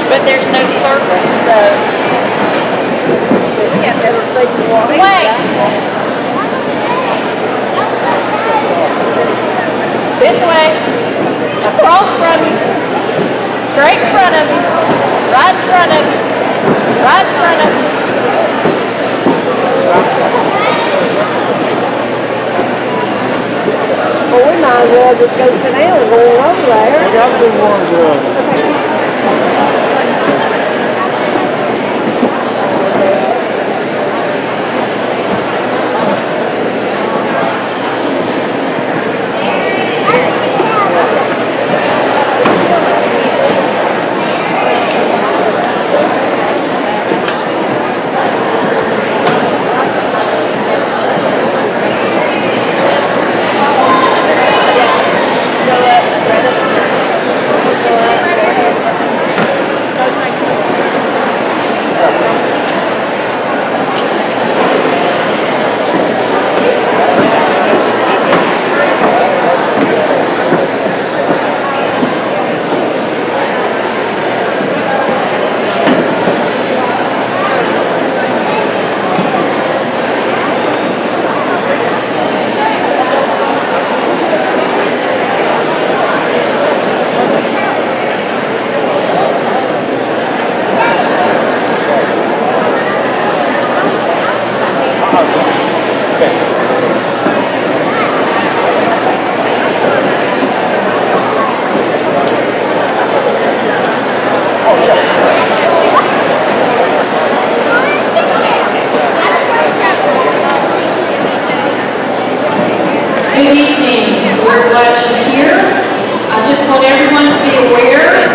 But there's no service, so We have to have a thing to walk in. this way, across from you, straight in front of you, right in front of you, right in front of you. Well, we might as well just go sit down and go over there. I got the ones Good evening. We're glad you're here. I just want everyone to be aware,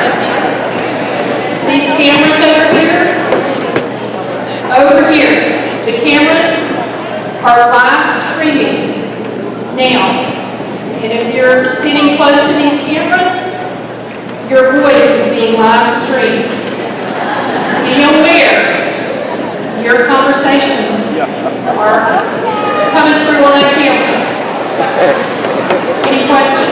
these cameras over here, the cameras are live streaming now. And if you're sitting close to these cameras, your voice is being live streamed. Be aware, your conversations are coming through on that camera. Any questions?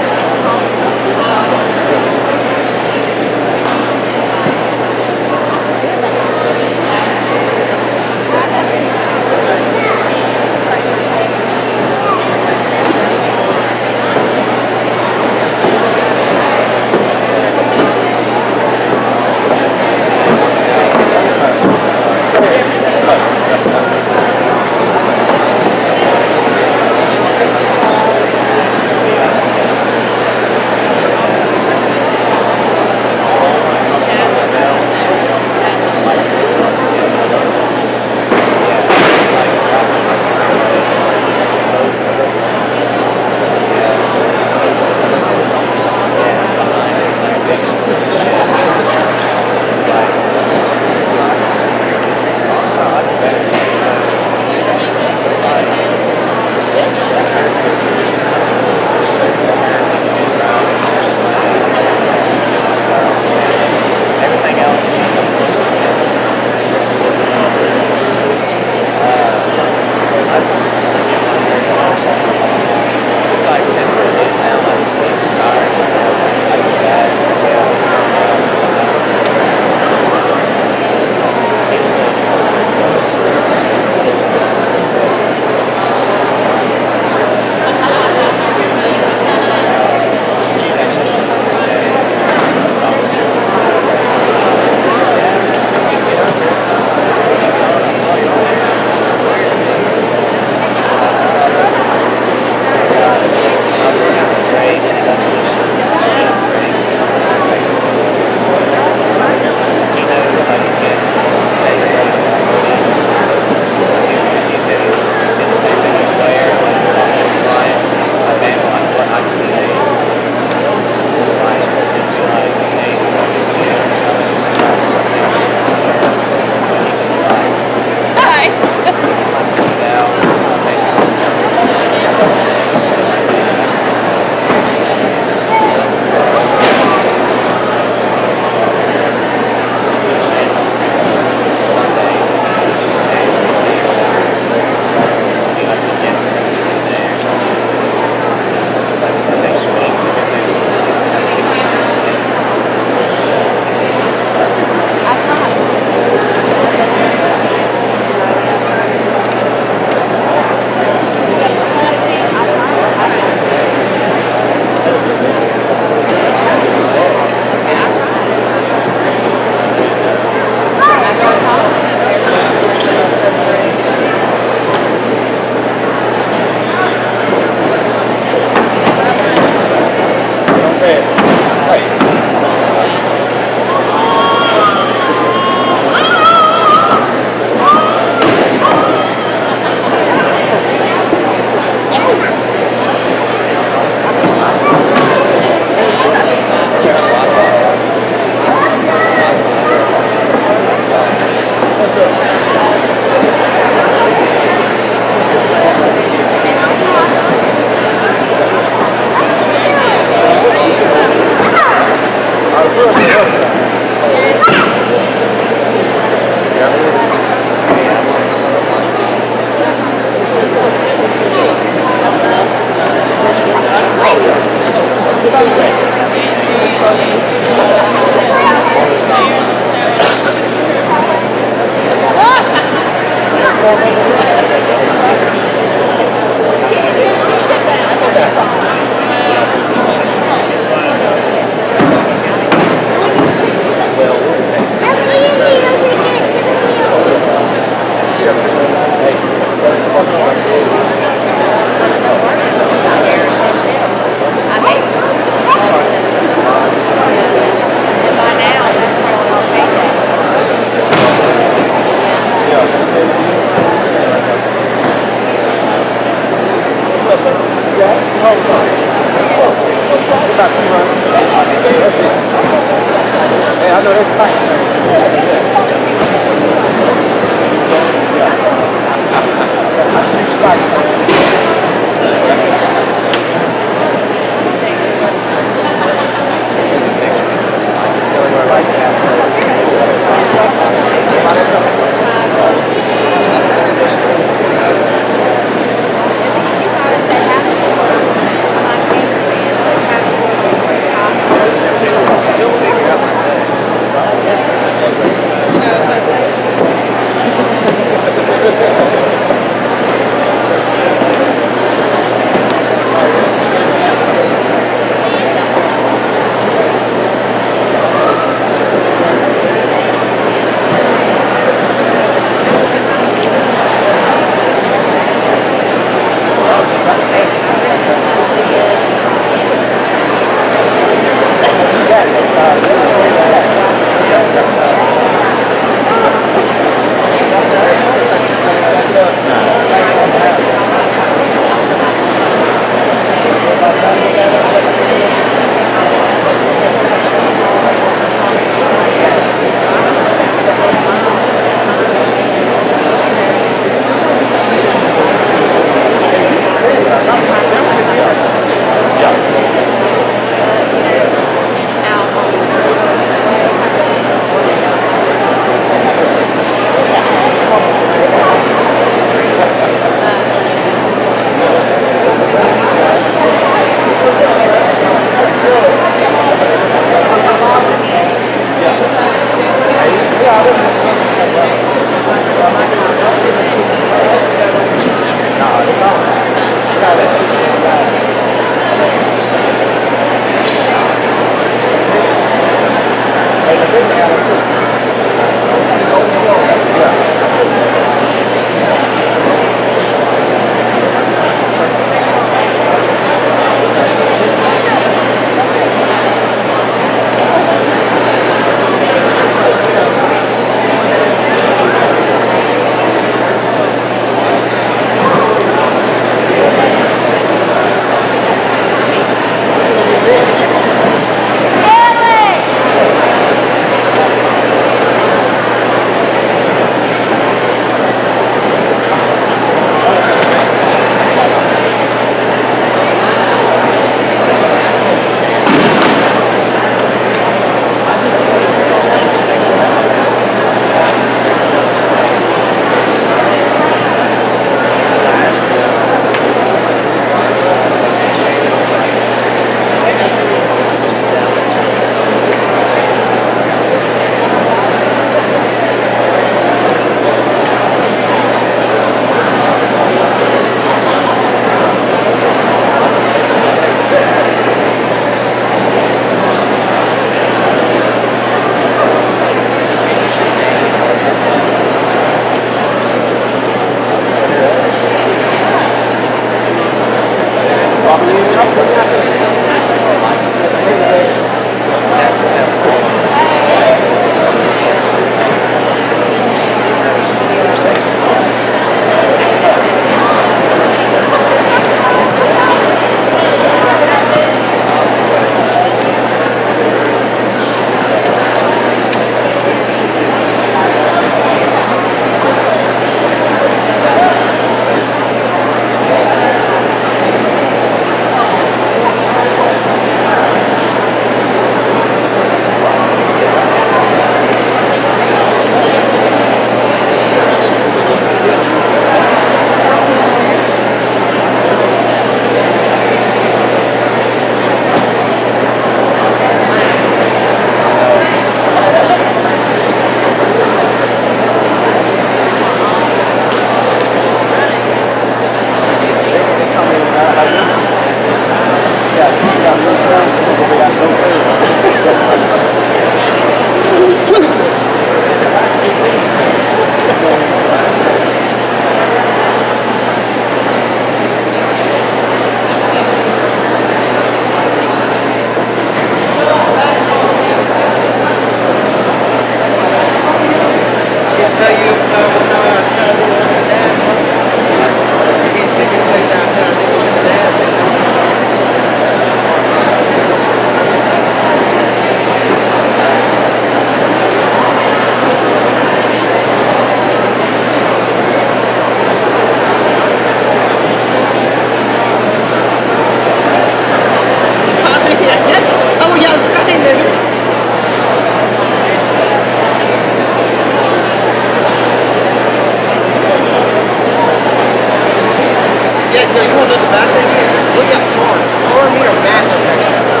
bad thing is, look at cars. Car meter massive next to it.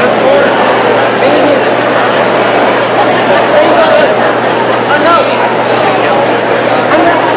Those cars, me and him. Same shit. I know. I know.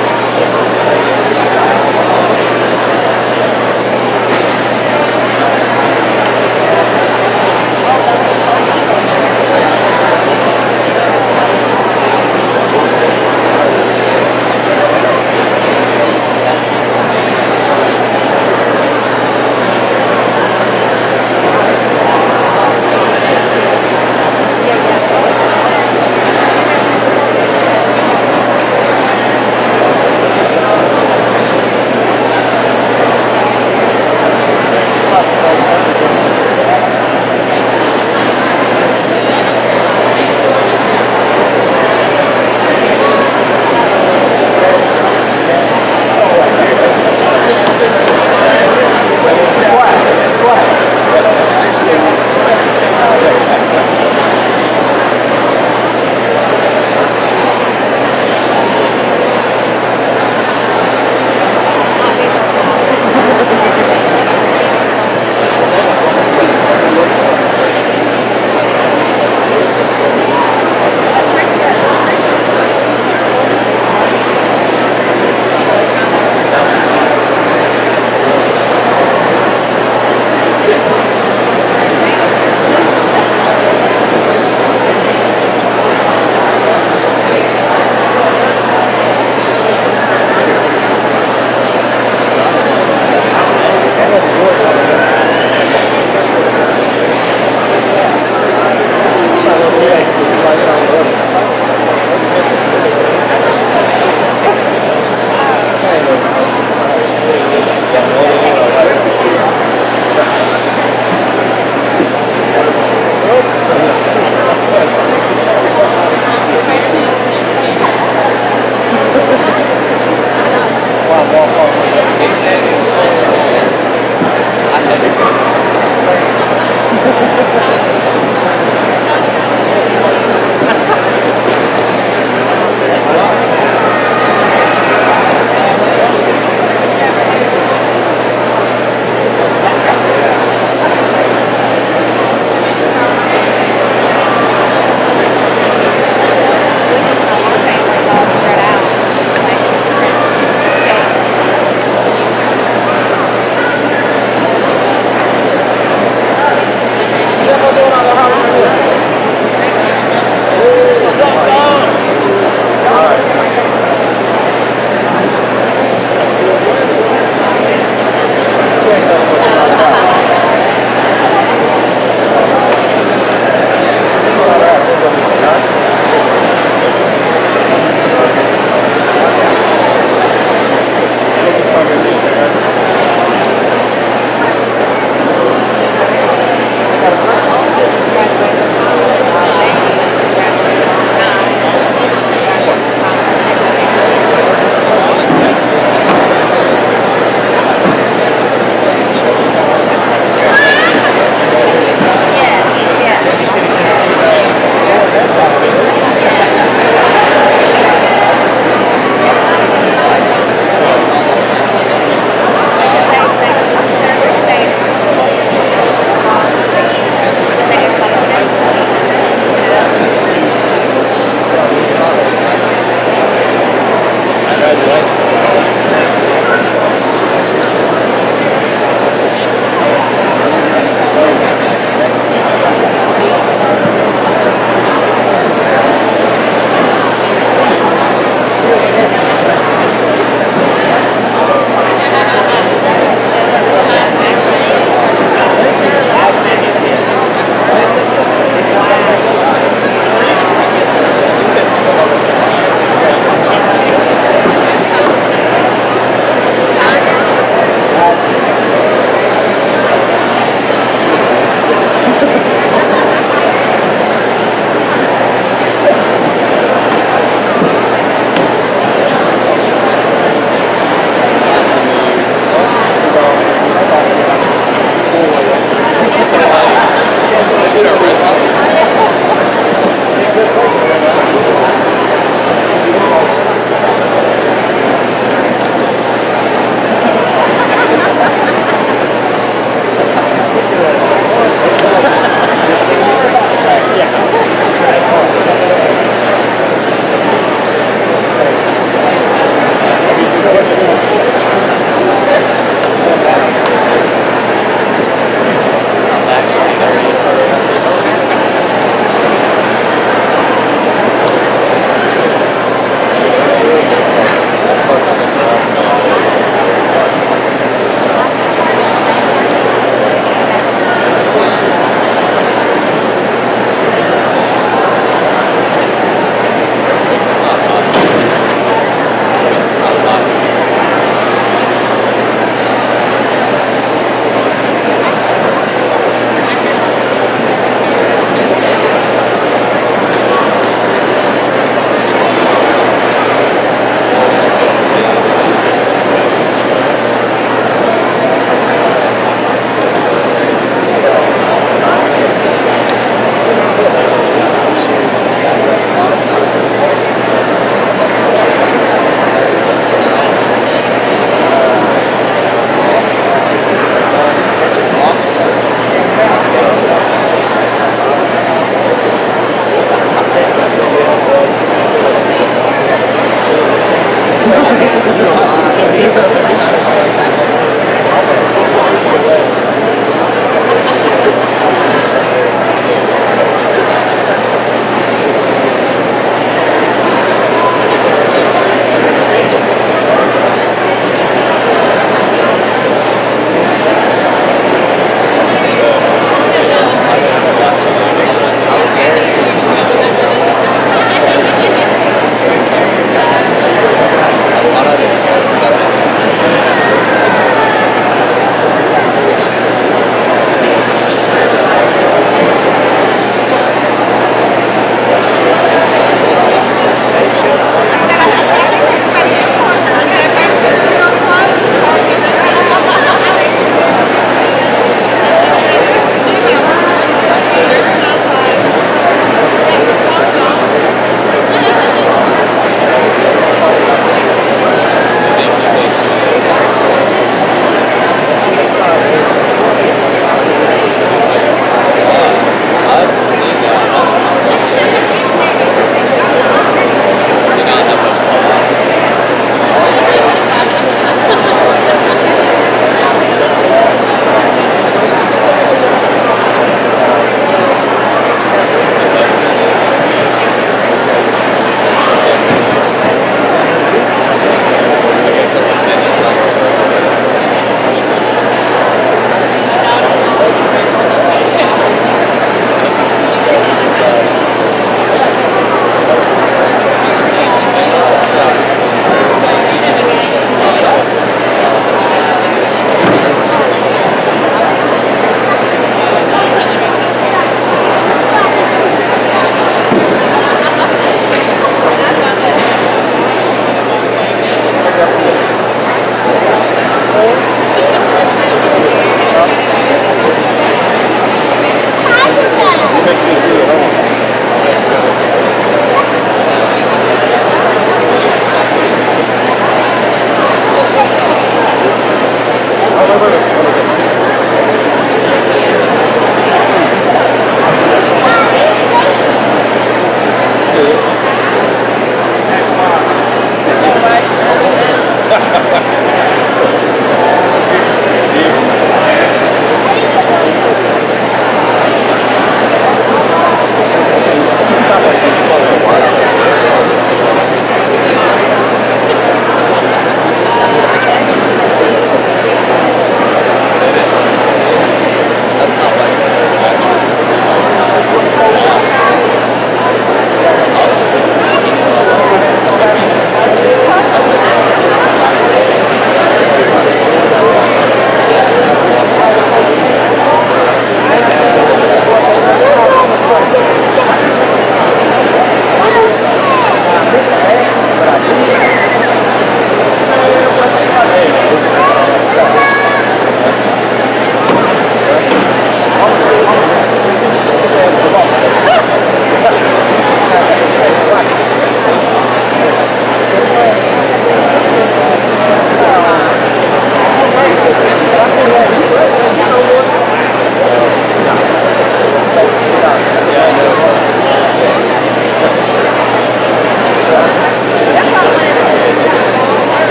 That's not like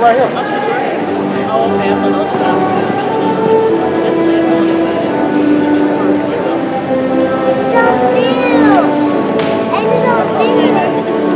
right here. Oh, okay, I'm on the other side. That's the last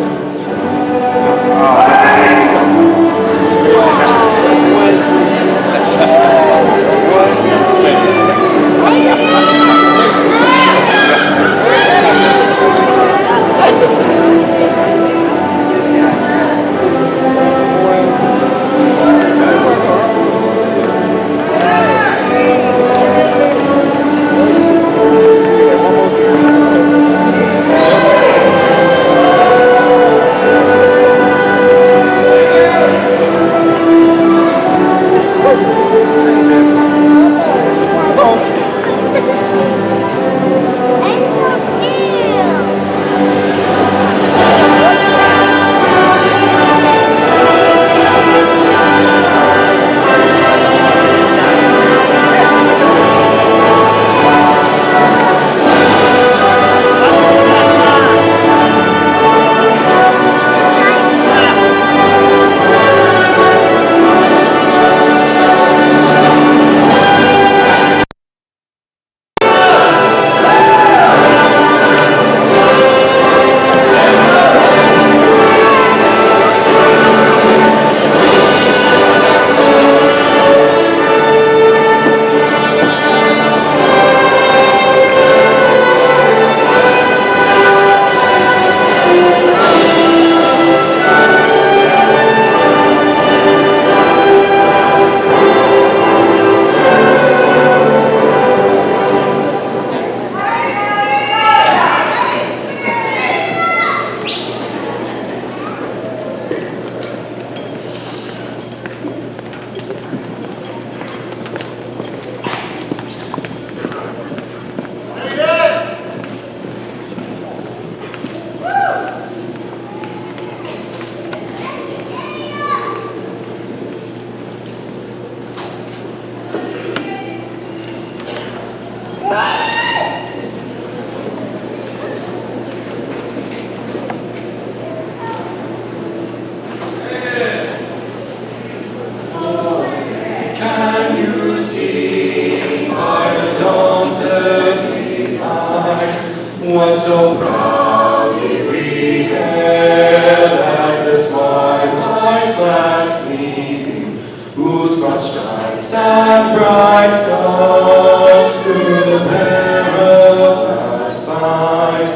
one. What so proudly we hailed at the twilight's last gleaming, whose broad stripes and bright stars through the perilous fight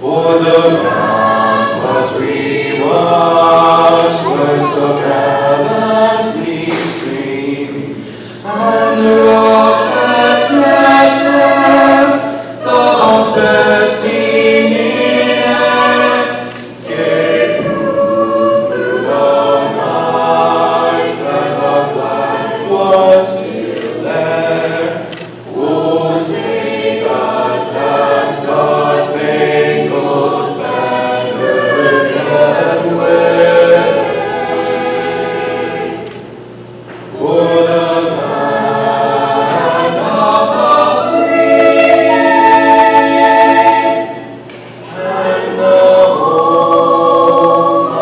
o'er the ramparts we watched were so gallantly streaming, and the rockets red glare, the bombs bursting in air, gave proof through the night that our flag was still there. Oh, sing us that star-spangled banner yet wave, o'er the land of the free and the home of the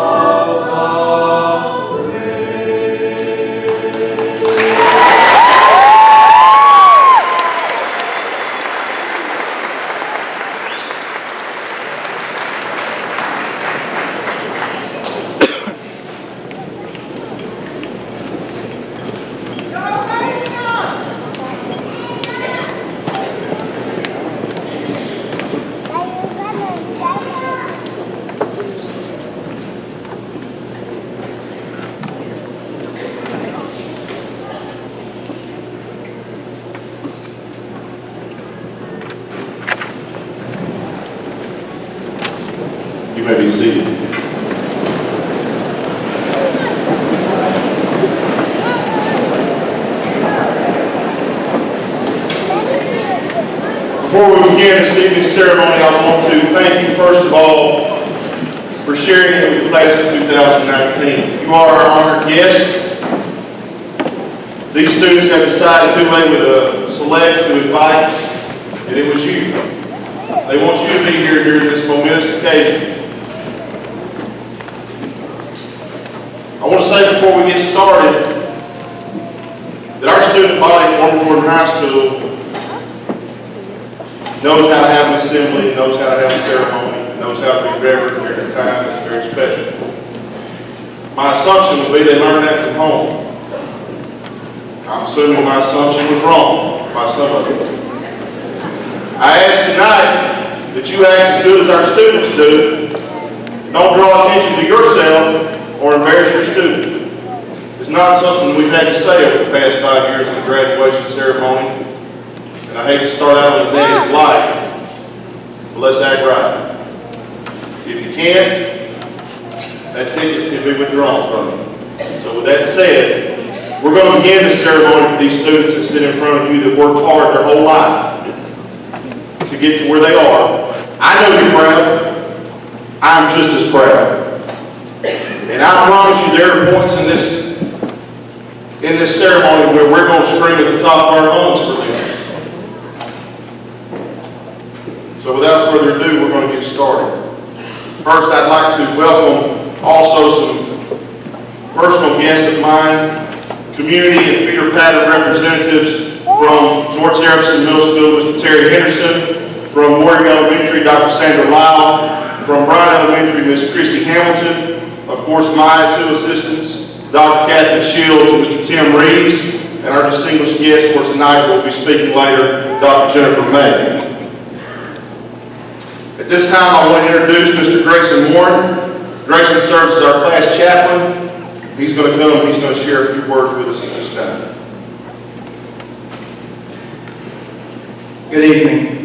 You may be seated. Before we begin this evening's ceremony, I want to thank you first of all for sharing it with the class of 2019. You are our honored guest. These students have decided who they would select to invite, and it was you. They want you to be here during this momentous occasion. I want to say before we get started student body at North Jordan High School knows how to have an assembly, knows how to have a ceremony, knows how to be reverent during a time that's very special. My assumption would be they learned that from home. I'm assuming my assumption was wrong by some of you. I ask tonight that you act as good as our students do. Don't draw attention to yourself or embarrass your student. It's not something we've had to say over the past 5 years in the graduation ceremony. And I hate to start out in a negative light, but let's act right. If you can't, that ticket can be withdrawn from you. So with that said, we're going to begin the ceremony for these students that sit in front of you that worked hard their whole life to get to where they are. I know you're proud. I'm just as proud. And I promise you there are points in this ceremony where we're going to scream at the top of our lungs for them. So without further ado, we're going to get started. First, I'd like to welcome also some personal guests of mine, community and feeder pattern representatives from North Jefferson Middle School, Mr. Terry Henderson, from Warrior Elementary, Dr. Sandra Lyle, from Bryan Elementary, Ms. Christy Hamilton, of course my two assistants, Dr. Kathy Shields and Mr. Tim Reeves, and our distinguished guest for tonight will be speaking later, Dr. Jennifer May. At this time, I want to introduce Mr. Grayson Warren. Grayson serves as our class chaplain. He's going to come and he's going to share a few words with us at this time. Good evening.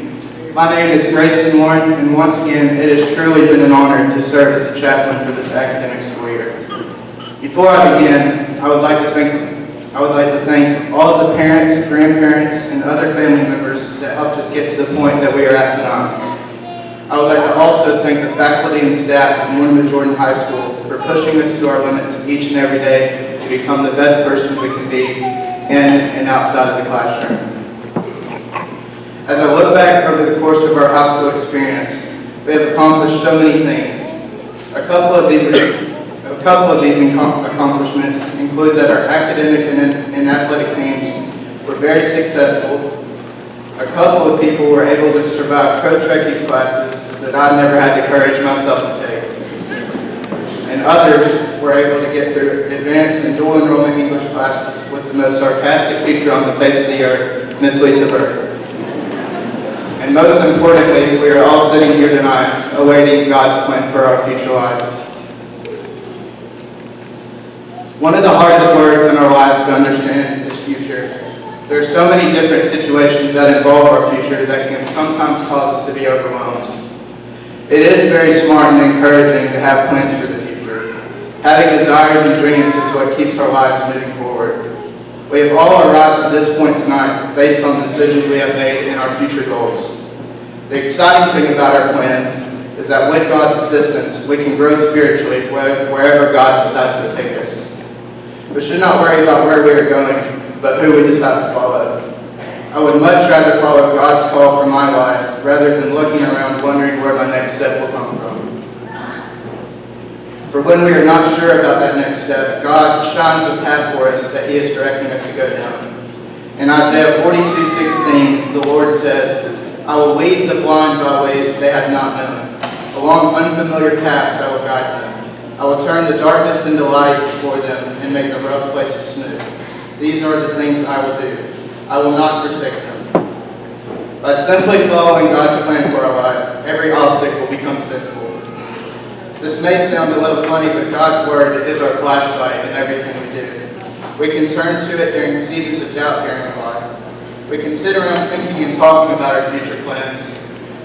My name is Grayson Warren, and once again, it has truly been an honor to serve as a chaplain for this academic school year. Before I begin, I would like to thank all of the parents, grandparents, and other family members that helped us get to the point that we are at tonight. I would like to also thank the faculty and staff of North Jordan High School for pushing us to our limits each and every day to become the best person we can be in and outside of the classroom. As I look back over the course of our high school experience, we have accomplished so many things. A couple of these accomplishments include that our academic and athletic teams were very successful. A couple of people were able to survive Coach Recky's classes that I never had the courage myself to take. And others were able to get through advanced and dual enrollment English classes with the most sarcastic teacher on the face of the earth, Miss Lisa Burke. And most importantly, we are all sitting here tonight awaiting God's plan for our future lives. One of the hardest words in our lives to understand is future. There are so many different situations that involve our future that can sometimes cause us to be overwhelmed. It is very smart and encouraging to have plans for the future. Having desires and dreams is what keeps our lives moving forward. We have all arrived to this point tonight based on the decisions we have made in our future goals. The exciting thing about our plans is that with God's assistance, we can grow spiritually wherever God decides to take us. We should not worry about where we are going, but who we decide to follow. I would much rather follow God's call for my life rather than looking around wondering where my next step will come from. For when we are not sure about that next step, God shines a path for us that He is directing us to go down. In Isaiah 42:16, the Lord says, I will lead the blind by ways they have not known. Along unfamiliar paths I will guide them. I will turn the darkness into light for them and make the rough places smooth. These are the things I will do. I will not forsake them. By simply following God's plan for our life, every obstacle becomes visible. This may sound a little funny, but God's Word is our flashlight in everything we do. We can turn to it during seasons of doubt here in our life. We can sit around thinking and talking about our future plans,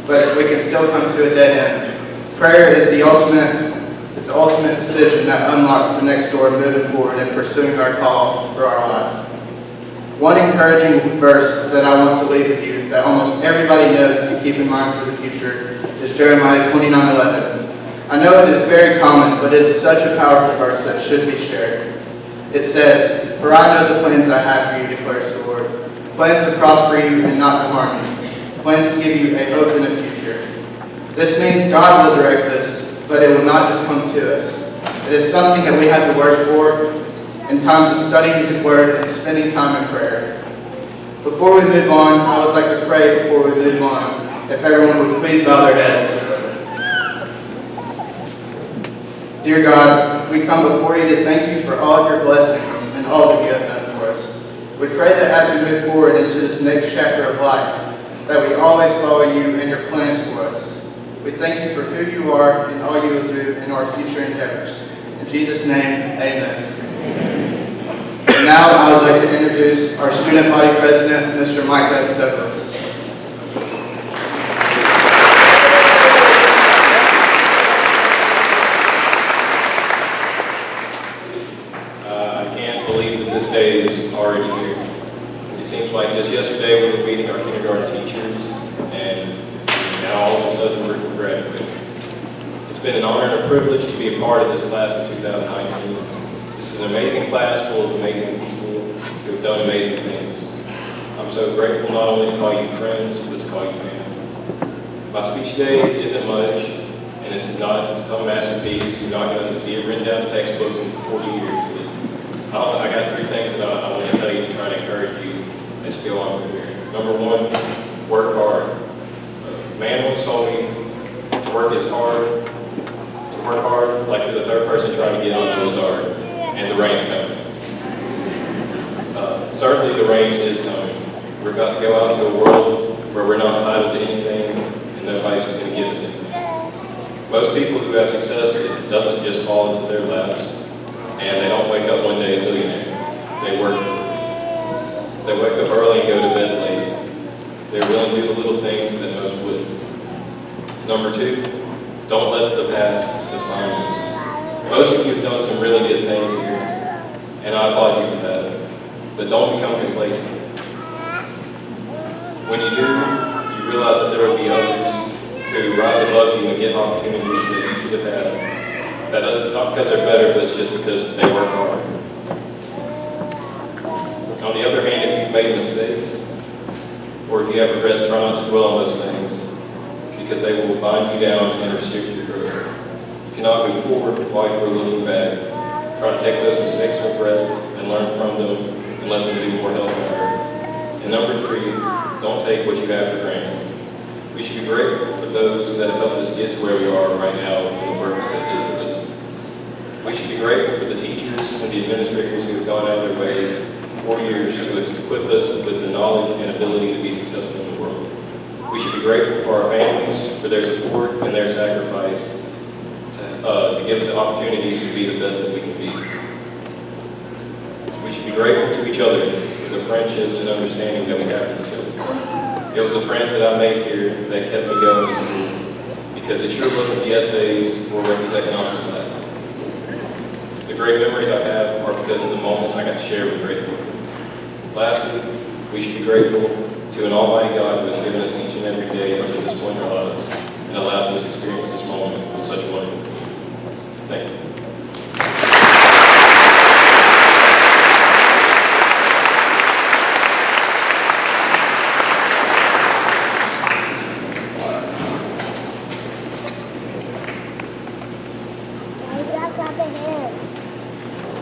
but we can still come to a dead end. Prayer is the ultimate decision that unlocks the next door moving forward and pursuing our call for our life. One encouraging verse that I want to leave with you that almost everybody knows to keep in mind for the future is Jeremiah 29:11. I know it is very common, but it is such a powerful verse that should be shared. It says, For I know the plans I have for you, declares the Lord. Plans to prosper you and not to harm you. Plans to give you a hope in the future. This means God will direct us, but it will not just come to us. It is something that we have to work for, in times of studying His Word and spending time in prayer. Before we move on, I would like to pray before we move on. If everyone would please bow their heads. Dear God, we come before you to thank you for all of your blessings and all that you have done for us. We pray that as we move forward into this next chapter of life, that we always follow you and your plans for us. We thank you for who you are and all you will do in our future endeavors. In Jesus' name, amen. And now I would like to introduce our student body president, Mr. Micah Douglas. I can't believe that this day is already here. It seems like just yesterday we were meeting our kindergarten teachers, and now all of a sudden we're graduating. It's been an honor and a privilege to be a part of this class of 2019. This is an amazing class full of amazing people who have done amazing things. I'm so grateful not only to call you friends, but to call you family. My speech today isn't much, and it's not a masterpiece. You're not going to see it written down in textbooks in 40 years. But I got 3 things that I want to tell you to try to encourage you as we go on from here. Number 1, work hard. A man once told me to work hard like the third person trying to get on Noah's Ark, and the rain's coming. Certainly the rain is coming. We're about to go out into a world where we're not entitled to anything, and nobody's going to give us anything. Most people who have success, it doesn't just fall into their laps, and they don't wake up one day a millionaire. They work for it. They wake up early and go to bed late. They're willing to do the little things that most wouldn't. Number 2, don't let the past define you. Most of you have done some really good things here, and I applaud you for that. But don't become complacent. When you do, you realize that there will be others who rise above you and get opportunities that you should have had. That is not because they're better, but it's just because they work hard. On the other hand, if you've made mistakes, or if you have regrets, try not to dwell on those things, because they will bind you down and restrict your growth. You cannot move forward while you are looking back. Try to take those mistakes and regrets and learn from them and let them do more help and hurt. And number 3, don't take what you have for granted. We should be grateful for those that have helped us get to where we are right now and for the work that they did for us. We should be grateful for the teachers and the administrators who have gone out of their ways for 4 years to equip us with the knowledge and ability to be successful in the world. We should be grateful for our families, for their support and their sacrifice to give us the opportunities to be the best that we can be. We should be grateful to each other for the friendships and understanding that we have with each other. It was the friends that I made here that kept me going to school, because it sure wasn't the essays or Ricky's economics class. The great memories I have are because of the moments I got to share with great people. Lastly, we should be grateful to an almighty God who has given us each and every day up to this point in our lives and allowed us to experience this moment with such a wonderful community. Thank you.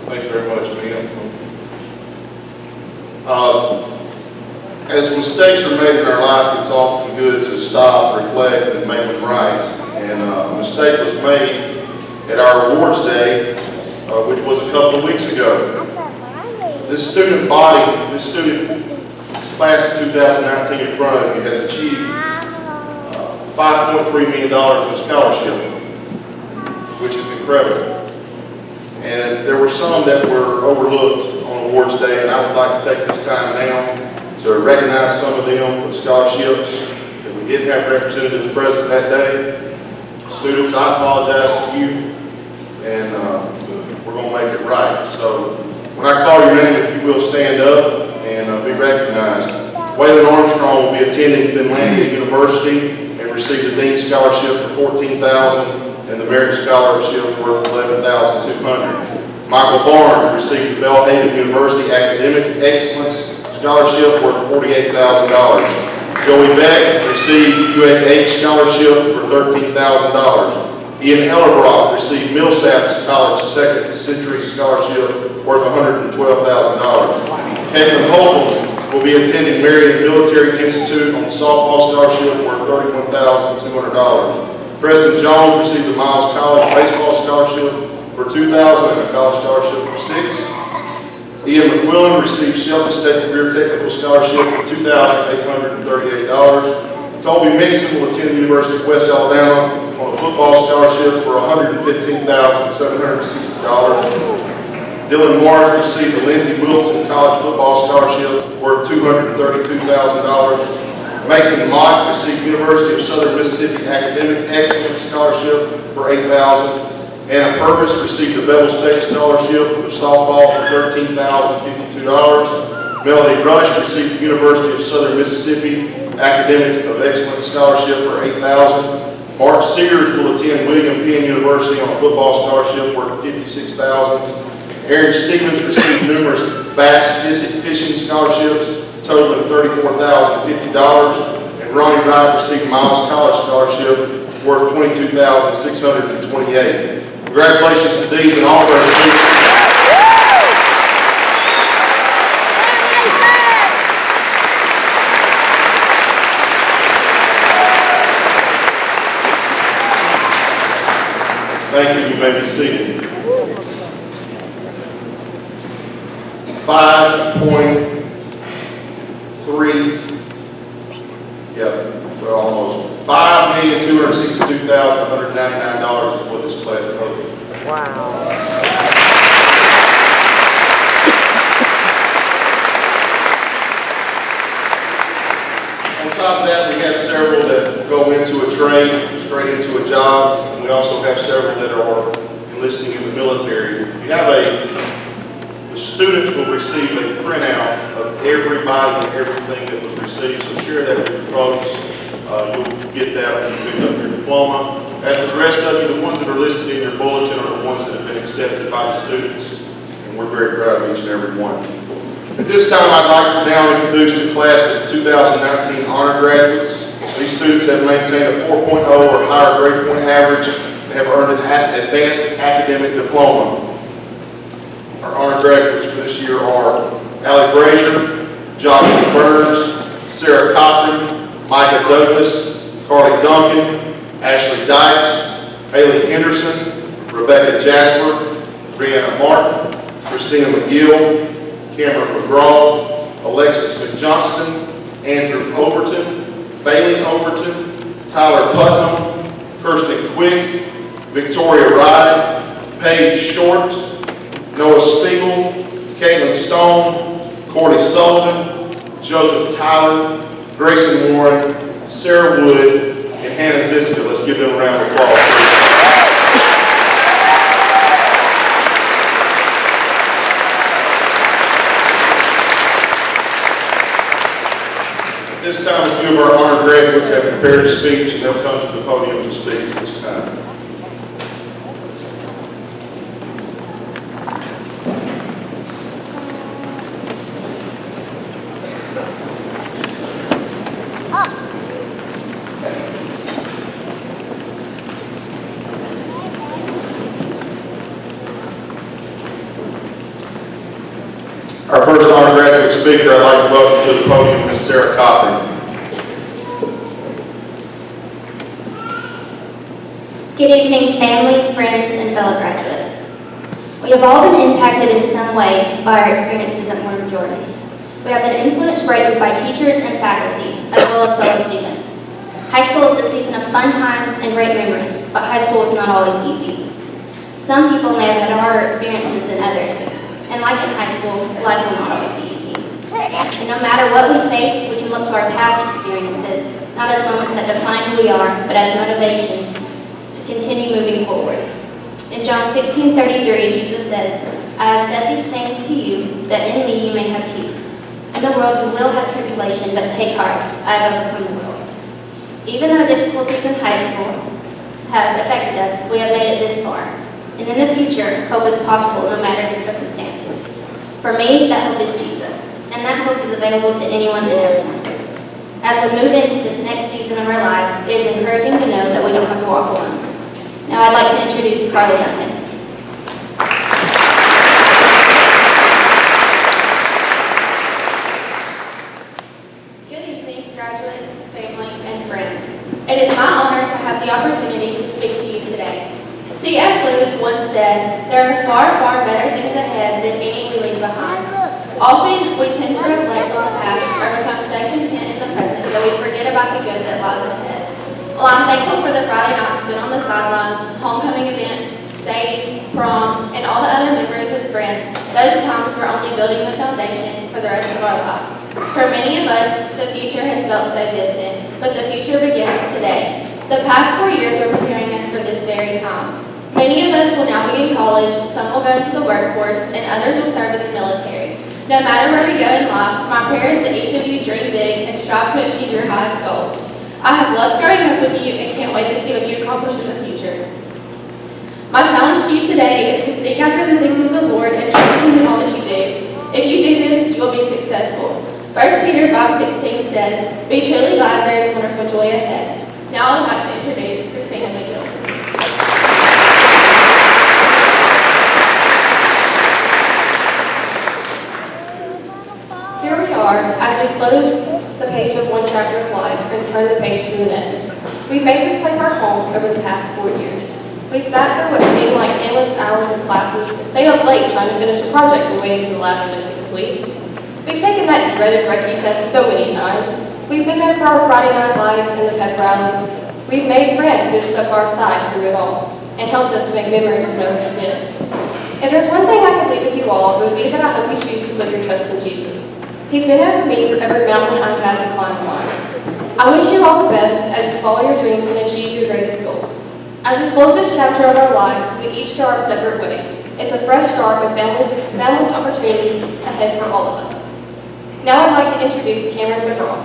Thank you very much, ma'am. As mistakes are made in our life, it's often good to stop, reflect, and make them right. And a mistake was made at our awards day, which was a couple of weeks ago. This student body, this class of 2019 in front of you has achieved $5.3 million in scholarship, which is incredible. And there were some that were overlooked on awards day, and I would like to take this time now to recognize some of them for the scholarships that we didn't have representatives present that day. Students, I apologize to you, and we're going to make it right. So when I call your name, if you will stand up and be recognized. Waylon Armstrong will be attending Finlandia University and receive the Dean's Scholarship for $14,000 and the Merit Scholarship worth $11,200. Michael Barnes received the Belhaven University Academic Excellence Scholarship worth $48,000. Joey Beck received UAH Scholarship for $13,000. Ian Ellerbrock received Millsaps College Second Century Scholarship worth $112,000. Caitlin Holcomb will be attending Marion Military Institute on softball scholarship worth $31,200. Preston Jones received the Miles College Baseball Scholarship for $2,000 and a college scholarship for $6,000. Ian McQuillan received Shelton State Career Technical Scholarship for $2,838. Colby Mixon will attend the University of West Alabama on a football scholarship for $115,760. Dylan Morris received the Lindsey Wilson College Football Scholarship worth $232,000. Mason Mott received University of Southern Mississippi Academic Excellence Scholarship for $8,000. Anna Purvis received the Bevel State Scholarship for softball for $13,052. Melanie Rush received the University of Southern Mississippi Academic of Excellence Scholarship for $8,000. Mark Sears will attend William Penn University on a football scholarship worth $56,000. Aaron Stevens received numerous bass fishing scholarships totaling $34,050. And Ronnie Wright received Miles College Scholarship worth $22,628. Congratulations to these and all of our students. Thank you. You may be seated. 5.3. Yep, we're almost. $5,262,199 is what this class totaled. Wow. On top of that, we have several that go into a trade, straight into a job. And we also have several that are enlisting in the military. The students will receive a printout of everybody and everything that was received. So share that with your folks. You'll get that when you pick up your diploma. As with the rest of you, the ones that are listed in your bulletin are the ones that have been accepted by the students. And we're very proud of each and every one. At this time, I'd like to now introduce the class of 2019 honor graduates. These students have maintained a 4.0 or higher grade point average and have earned an advanced academic diploma. Our honor graduates for this year are Allie Brazier, Joshua Burns, Sarah Cochran, Micah Douglas, Carly Duncan, Ashley Dykes, Haley Henderson, Rebecca Jasper, Brianna Martin, Christina McGill, Cameron McGraw, Alexis McJohnston, Andrew Overton, Bailey Overton, Tyler Putnam, Kirsten Quick, Victoria Ride, Paige Short, Noah Spiegel, Caitlin Stone, Cordy Sullivan, Joseph Tyler, Grayson Warren, Sarah Wood, and Hannah Ziska. Let's give them a round of applause. At this time, a few of our honor graduates have prepared a speech, and they'll come to the podium to speak at this time. Our first honor graduate speaker, I'd like to welcome to the podium Ms. Sarah Cochran. Good evening, family, friends, and fellow graduates. We have all been impacted in some way by our experiences at Warner Jordan. We have been influenced greatly by teachers and faculty, as well as fellow students. High school is a season of fun times and great memories, but high school is not always easy. Some people may have had harder experiences than others. And like in high school, life will not always be easy. And no matter what we face, we can look to our past experiences, not as moments that define who we are, but as motivation to continue moving forward. In John 16:33, Jesus says, I have said these things to you, that in me you may have peace. In the world you will have tribulation, but take heart, I have overcome the world. Even though difficulties in high school have affected us, we have made it this far. And in the future, hope is possible no matter the circumstances. For me, that hope is Jesus, and that hope is available to anyone and everyone. As we move into this next season of our lives, it is encouraging to know that we don't have to walk alone. Now I'd like to introduce Carly Duncan. Good evening, graduates, family, and friends. It is my honor to have the opportunity to speak to you today. C.S. Lewis once said, "There are far, far better things ahead than any we leave behind." Often, we tend to reflect on the past or become so content in the present that we forget about the good that lies ahead. While I'm thankful for the Friday nights spent on the sidelines, homecoming events, Sadie's, prom, and all the other memories and friends, those times were only building the foundation for the rest of our lives. For many of us, the future has felt so distant, but the future begins today. The past 4 years were preparing us for this very time. Many of us will now be in college, some will go into the workforce, and others will serve in the military. No matter where we go in life, my prayer is that each of you dream big and strive to achieve your highest goals. I have loved growing up with you and can't wait to see what you accomplish in the future. My challenge to you today is to seek after the things of the Lord and trust Him in all that you do. If you do this, you will be successful. 1 Peter 5:16 says, "Be truly glad, there is wonderful joy ahead." Now I would like to introduce Christina McGill. Here we are, as we close the page of one chapter of life and turn the page to the next. We've made this place our home over the past 4 years. We sat through what seemed like endless hours of classes and stayed up late trying to finish a project we waited to the last minute to complete. We've taken that dreaded recce test so many times. We've been there for our Friday night lights and the pep rallies. We've made friends who have stuck by our side through it all and helped us make memories we never forget. If there's one thing I could leave with you all, it would be that I hope you choose to put your trust in Jesus. He's been there for me for every mountain I've had to climb in life. I wish you all the best as you follow your dreams and achieve your greatest goals. As we close this chapter of our lives, we each go our separate ways. It's a fresh start with families opportunities ahead for all of us. Now I'd like to introduce Cameron McGraw.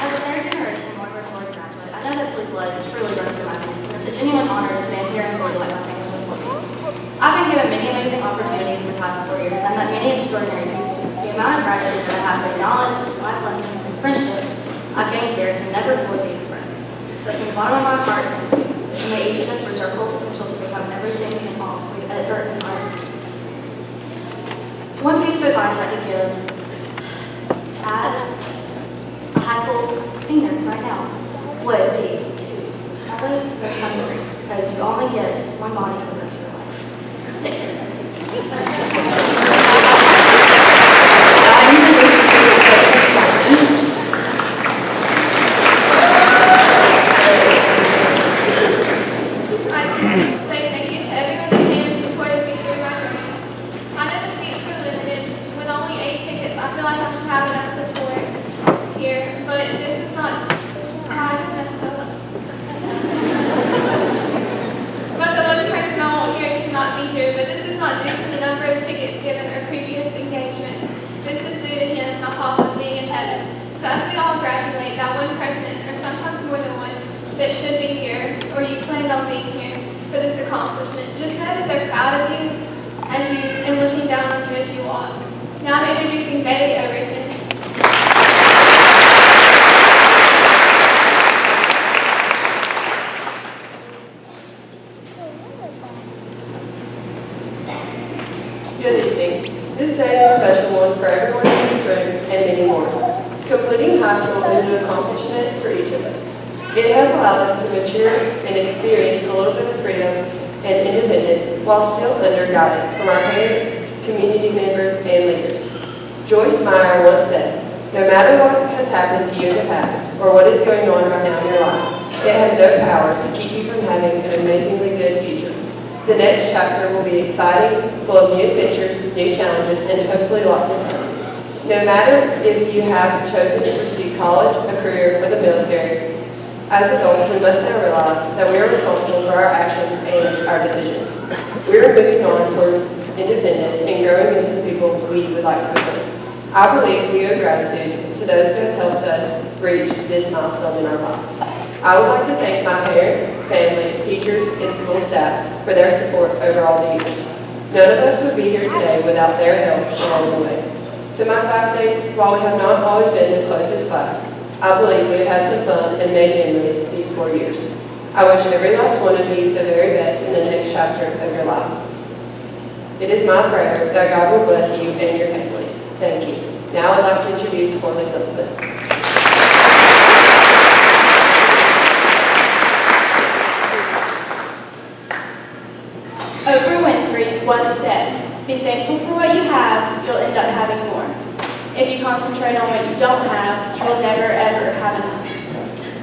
As a third-generation Mortimer George graduate, I know that blue blood truly runs through my veins, and it's a genuine honor to stand here and board like my family before me. I've been given many amazing opportunities in the past 4 years, and I've met many extraordinary people. The amount of gratitude that I have for knowledge, life lessons, and friendships I've gained here can never fully be expressed. So from the bottom of my heart, may each of us reach our full potential to become everything and all we ever aspire. One piece of advice I could give as a high school senior right now would be to always wear sunscreen, because you only get one body for the rest of your life. Take care. that should be here, or you planned on being here for this accomplishment. Just know that they're proud of you and looking down on you as you walk. Now I'm introducing Betty Overton. Good evening. This day is a special one for everyone in this room and many more. Completing high school is an accomplishment for each of us. It has allowed us to mature and experience a little bit of freedom and independence while still under guidance from our parents, community members, and leaders. Joyce Meyer once said, "No matter what has happened to you in the past or what is going on right now in your life, it has no power to keep you from having an amazingly good future. The next chapter will be exciting, full of new adventures, new challenges, and hopefully lots of fun. No matter if you have chosen to pursue college, a career, or the military, as adults, we must now realize that we are responsible for our actions and our decisions. We are moving on towards independence and growing into the people we would like to become. I believe we owe gratitude to those who have helped us reach this milestone in our life. I would like to thank my parents, family, teachers, and school staff for their support over all the years. None of us would be here today without their help along the way. To my classmates, while we have not always been the closest class, I believe we have had some fun and made memories these 4 years. I wish every last one of you the very best in the next chapter of your life. It is my prayer that God will bless you and your families. Thank you. Now I'd like to introduce Corley Sullivan. Oprah Winfrey once said, "Be thankful for what you have, you'll end up having more. If you concentrate on what you don't have, you will never ever have enough."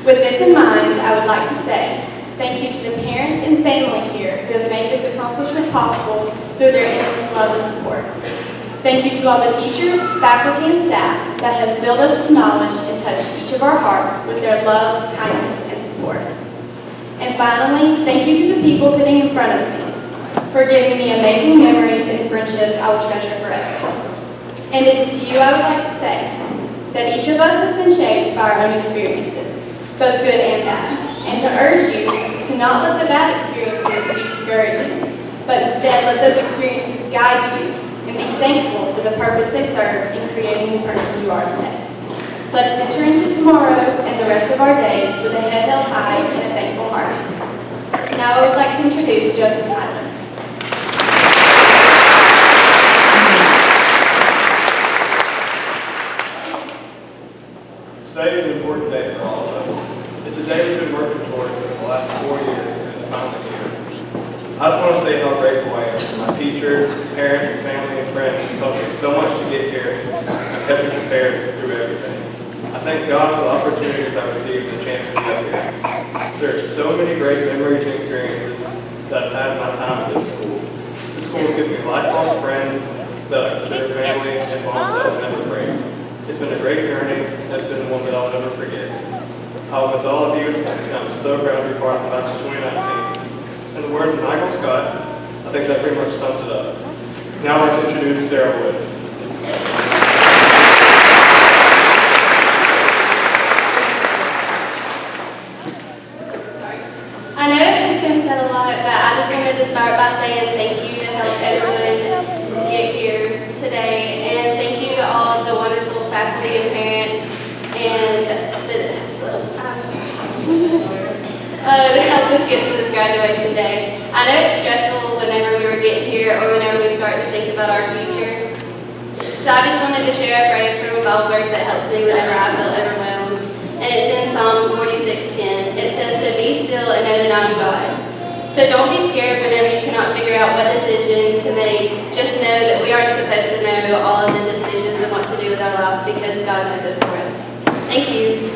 With this in mind, I would like to say thank you to the parents and family here who have made this accomplishment possible through their endless love and support. Thank you to all the teachers, faculty, and staff that have filled us with knowledge and touched each of our hearts with their love, kindness, and support. And finally, thank you to the people sitting in front of me for giving me amazing memories and friendships I will treasure forever. And it is to you I would like to say that each of us has been shaped by our own experiences, both good and bad, and to urge you to not let the bad experiences be discouraging, but instead let those experiences guide you and be thankful for the purpose they serve in creating the person you are today. Let us enter into tomorrow and the rest of our days with a head held high and a thankful heart. Now I would like to introduce Joseph Tyler. Today is an important day for all of us. It's a day we've been working towards for the last 4 years, and it's finally here. I just want to say how grateful I am to my teachers, parents, family, and friends who helped me so much to get here and kept me prepared through everything. I thank God for the opportunities I received and the chance to be up here. There are so many great memories and experiences that I've had in my time at this school. This school has given me lifelong friends that I consider family and bonds that I'll never break. It's been a great journey, and it's been one that I'll never forget. I will miss all of you, and I'm so proud to be part of the class of 2019. In the words of Michael Scott, I think that pretty much sums it up. Now I'd like to introduce Sarah Wood. I know it has been said a lot, but I just wanted to start by saying thank you to help everyone get here today, and thank you to all of the wonderful faculty and parents and to help us get to this graduation day. I know it's stressful whenever we were getting here or whenever we start to think about our future. So I just wanted to share a phrase from a Bible verse that helps me whenever I feel overwhelmed. And it's in Psalms 46:10. It says to be still and know that I'm God. So don't be scared whenever you cannot figure out what decision to make. Just know that we aren't supposed to know all of the decisions and what to do with our life because God knows it for us. Thank you.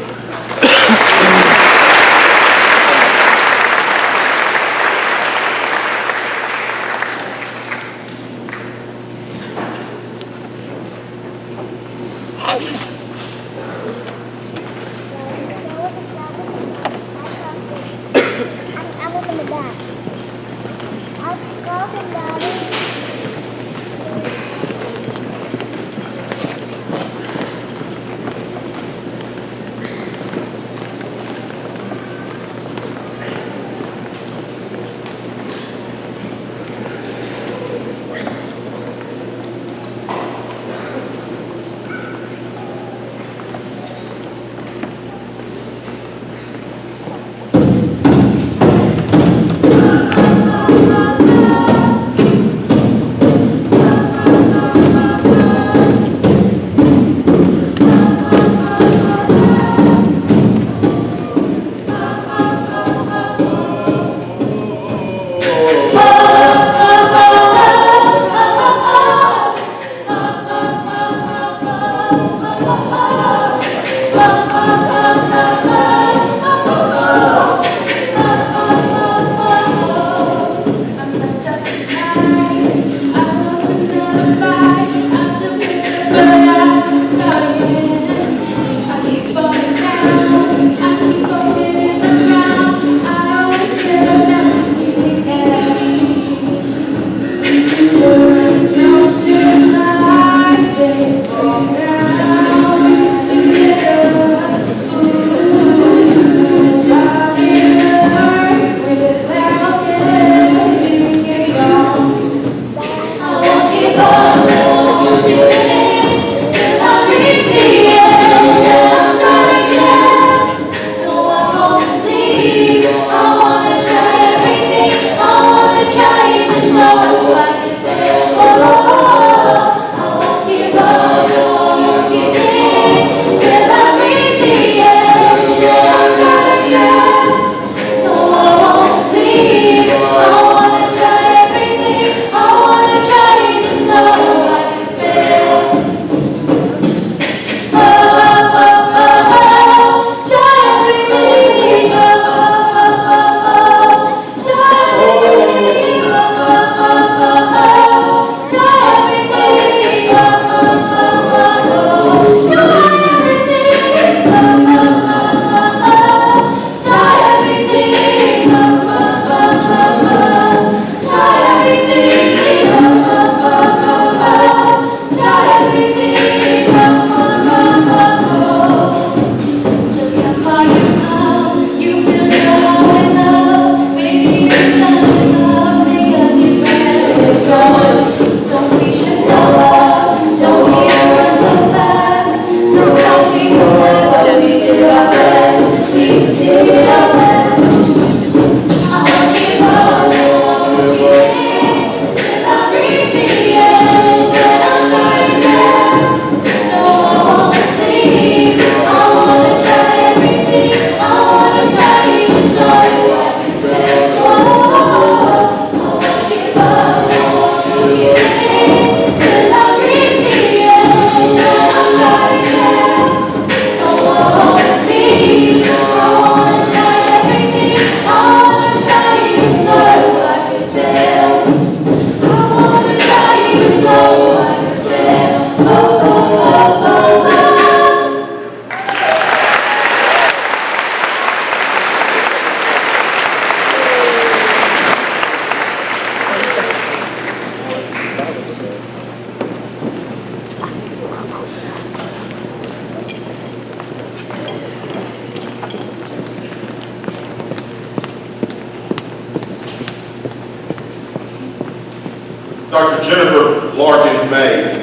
Dr. Jennifer Larkin May.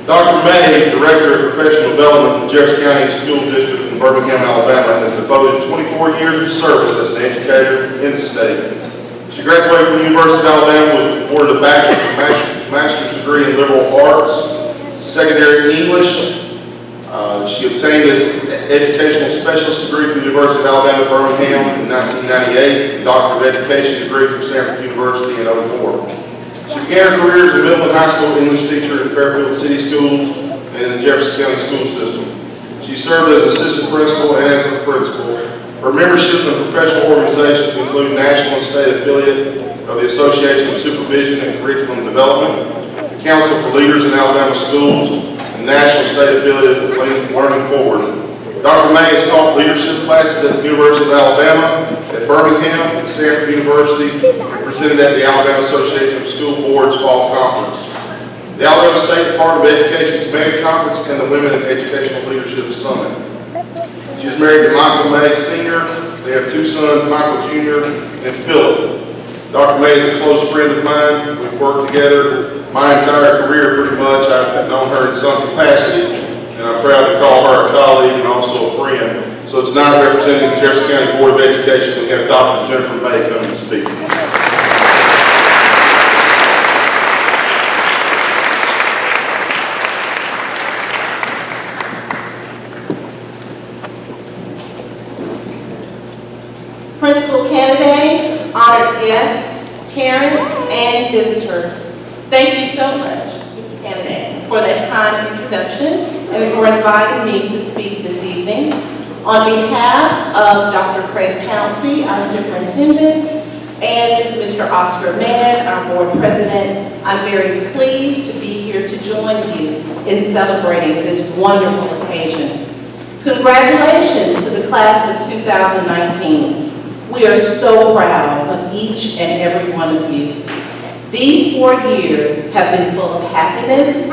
Dr. May, Director of Professional Development in Jefferson County School District in Birmingham, Alabama, has devoted 24 years of service as an educator in the state. She graduated from the University of Alabama, was awarded a master's degree in liberal arts, secondary English. She obtained an educational specialist degree from the University of Alabama, Birmingham in 1998, a doctor of education degree from Stanford University in 2004. She began her career as a middle and high school English teacher in Fairfield City Schools and the Jefferson County school system. She served as assistant principal and as a principal. Her membership in professional organizations include national and state affiliate of the Association of Supervision and Curriculum Development, the Council for Leaders in Alabama Schools, and national and state affiliate of Learning Forward. Dr. May has taught leadership classes at the University of Alabama, at Birmingham, and Stanford University, and presented at the Alabama Association of School Boards Fall Conference, the Alabama State Department of Education's May Conference, and the Women in Educational Leadership Summit. She is married to Michael May Sr. They have two sons, Michael Jr. and Philip. Dr. May is a close friend of mine. We've worked together my entire career pretty much. I've known her in some capacity, and I'm proud to call her a colleague and also a friend. So it's now representing the Jefferson County Board of Education. We have Dr. Jennifer May coming to speak. Principal candidate, honored guests, parents, and visitors. Thank you so much, Mr. Candidate, for that kind introduction and for inviting me to speak this evening. On behalf of Dr. Craig Pouncey, our superintendent, and Mr. Oscar Mann, our board president, I'm very pleased to be here to join you in celebrating this wonderful occasion. Congratulations to the class of 2019. We are so proud of each and every one of you. These 4 years have been full of happiness,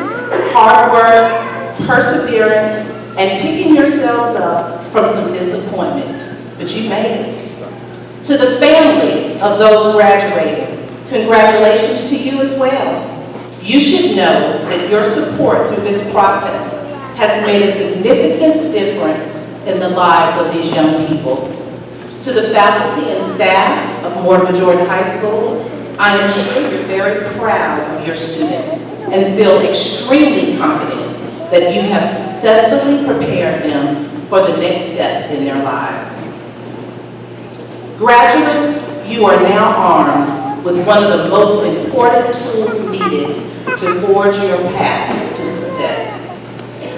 hard work, perseverance, and picking yourselves up from some disappointment, but you made it. To the families of those graduating, congratulations to you as well. You should know that your support through this process has made a significant difference in the lives of these young people. To the faculty and staff of Mortimer Jordan High School, I am sure you're very proud of your students and feel extremely confident that you have successfully prepared them for the next step in their lives. Graduates, you are now armed with one of the most important tools needed to forge your path to success.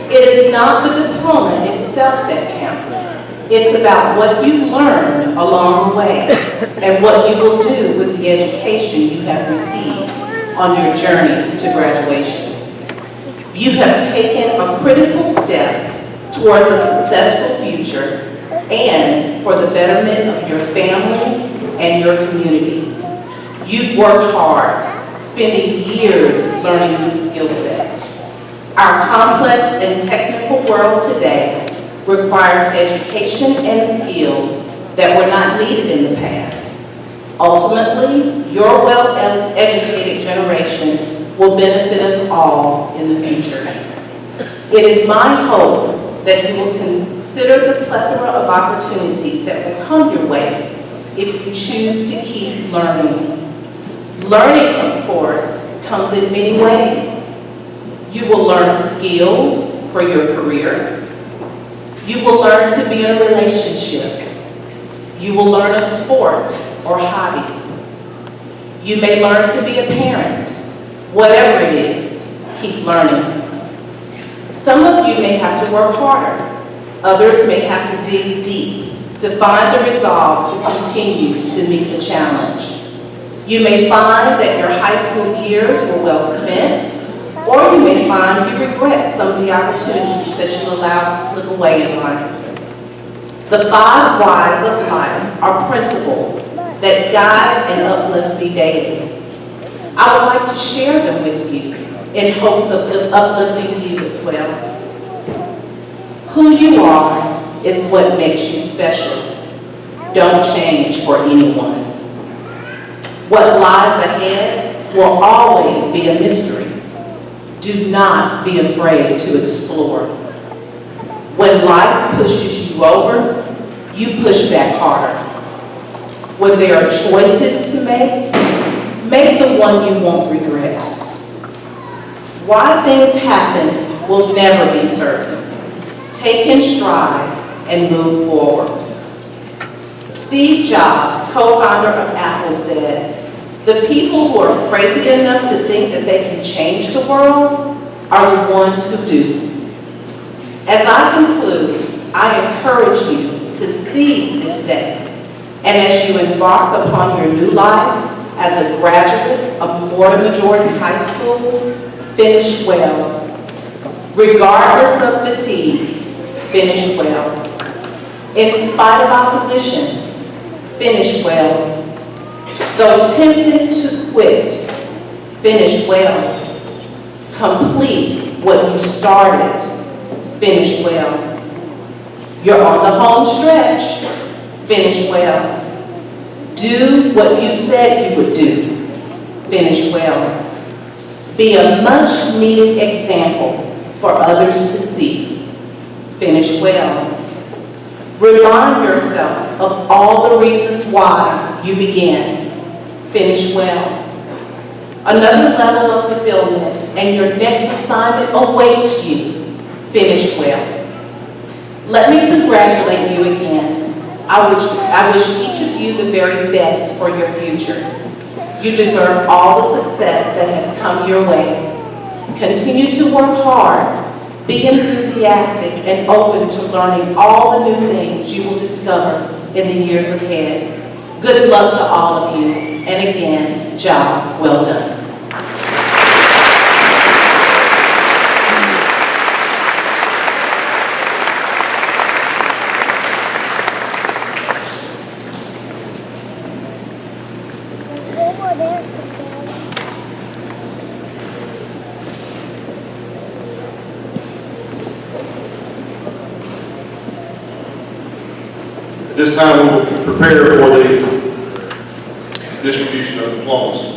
It is not the diploma itself that counts. It's about what you learn along the way and what you will do with the education you have received on your journey to graduation. You have taken a critical step towards a successful future and for the betterment of your family and your community. You've worked hard, spending years learning new skill sets. Our complex and technical world today requires education and skills that were not needed in the past. Ultimately, your well-educated generation will benefit us all in the future. It is my hope that you will consider the plethora of opportunities that will come your way if you choose to keep learning. Learning, of course, comes in many ways. You will learn skills for your career. You will learn to be in a relationship. You will learn a sport or hobby. You may learn to be a parent. Whatever it is, keep learning. Some of you may have to work harder. Others may have to dig deep to find the resolve to continue to meet the challenge. You may find that your high school years were well spent, or you may find you regret some of the opportunities that you allowed to slip away in life. The 5 whys of life are principles that guide and uplift me daily. I would like to share them with you in hopes of uplifting you as well. Who you are is what makes you special. Don't change for anyone. What lies ahead will always be a mystery. Do not be afraid to explore. When life pushes you over, you push back harder. When there are choices to make the one you won't regret. Why things happen will never be certain. Take in stride and move forward. Steve Jobs, co-founder of Apple, said, "The people who are crazy enough to think that they can change the world are the ones who do." As I conclude, I encourage you to seize this day, and as you embark upon your new life as a graduate of Mortimer Jordan High School, finish well. Regardless of fatigue, finish well. In spite of opposition, finish well. Though tempted to quit, finish well. Complete what you started, finish well. You're on the home stretch, finish well. Do what you said you would do, finish well. Be a much needed example for others to see, finish well. Remind yourself of all the reasons why you began, finish well. Another level of fulfillment and your next assignment awaits you, finish well. Let me congratulate you again. I wish each of you the very best for your future. You deserve all the success that has come your way. Continue to work hard, be enthusiastic, and open to learning all the new things you will discover in the years ahead. Good luck to all of you, and again, job well done. At this time, we will prepare for the distribution of diplomas.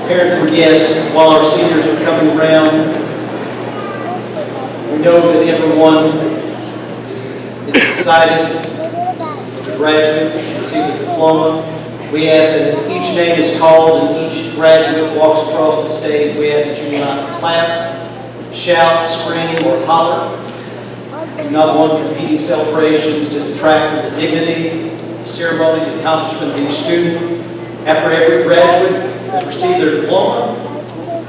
Parents and guests, while our seniors are coming around, we know that everyone is excited to graduate, to receive the diploma. We ask that as each name is called and each graduate walks across the stage, we ask that you do not clap, shout, scream, or holler. Do not want competing celebrations to detract from the dignity, the ceremony, the accomplishment of each student. After every graduate has received their diploma,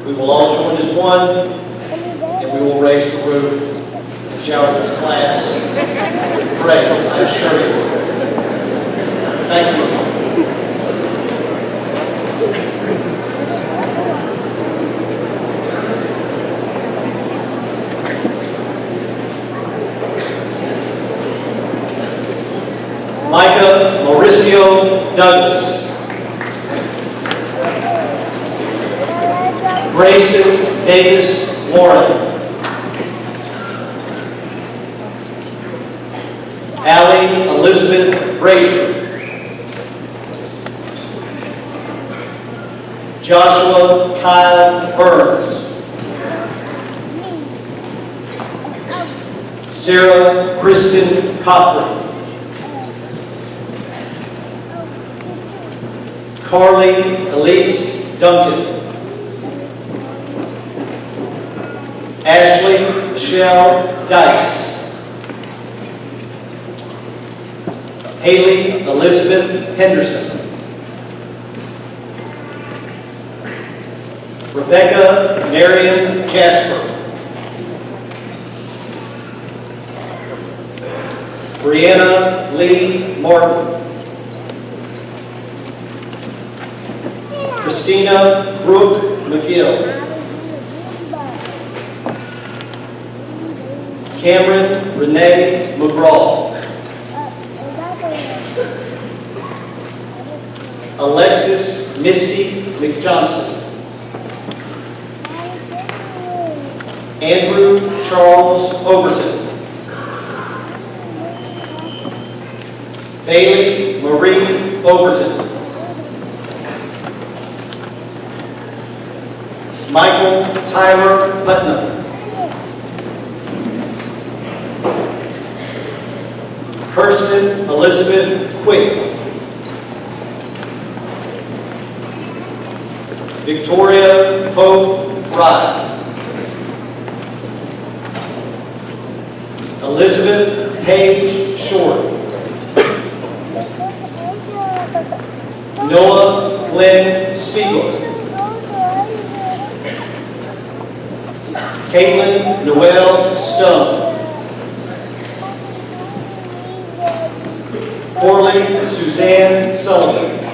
we will all join as one, and we will raise the roof and shower this class with praise, I assure you. Thank you. Micah Mauricio Douglas. Grayson Davis Warren. Allie Elizabeth Brazier. Joshua Kyle Burns. Sarah Kristen Cochran. Carly Elise Duncan. Ashley Michelle Dykes. Haley Elizabeth Henderson. Rebecca Marion Jasper. Brianna Lee Martin. Christina Brooke McGill. Cameron Renee McGraw. Alexis Misty McJohnston. Andrew Charles Overton. Bailey Marie Overton. Michael Tyler Putnam. Kirsten Elizabeth Quick. Victoria Hope Rye. Elizabeth Page Short. Noah Glenn Spiegel. Caitlin Noel Stone. Corley Suzanne Sullivan.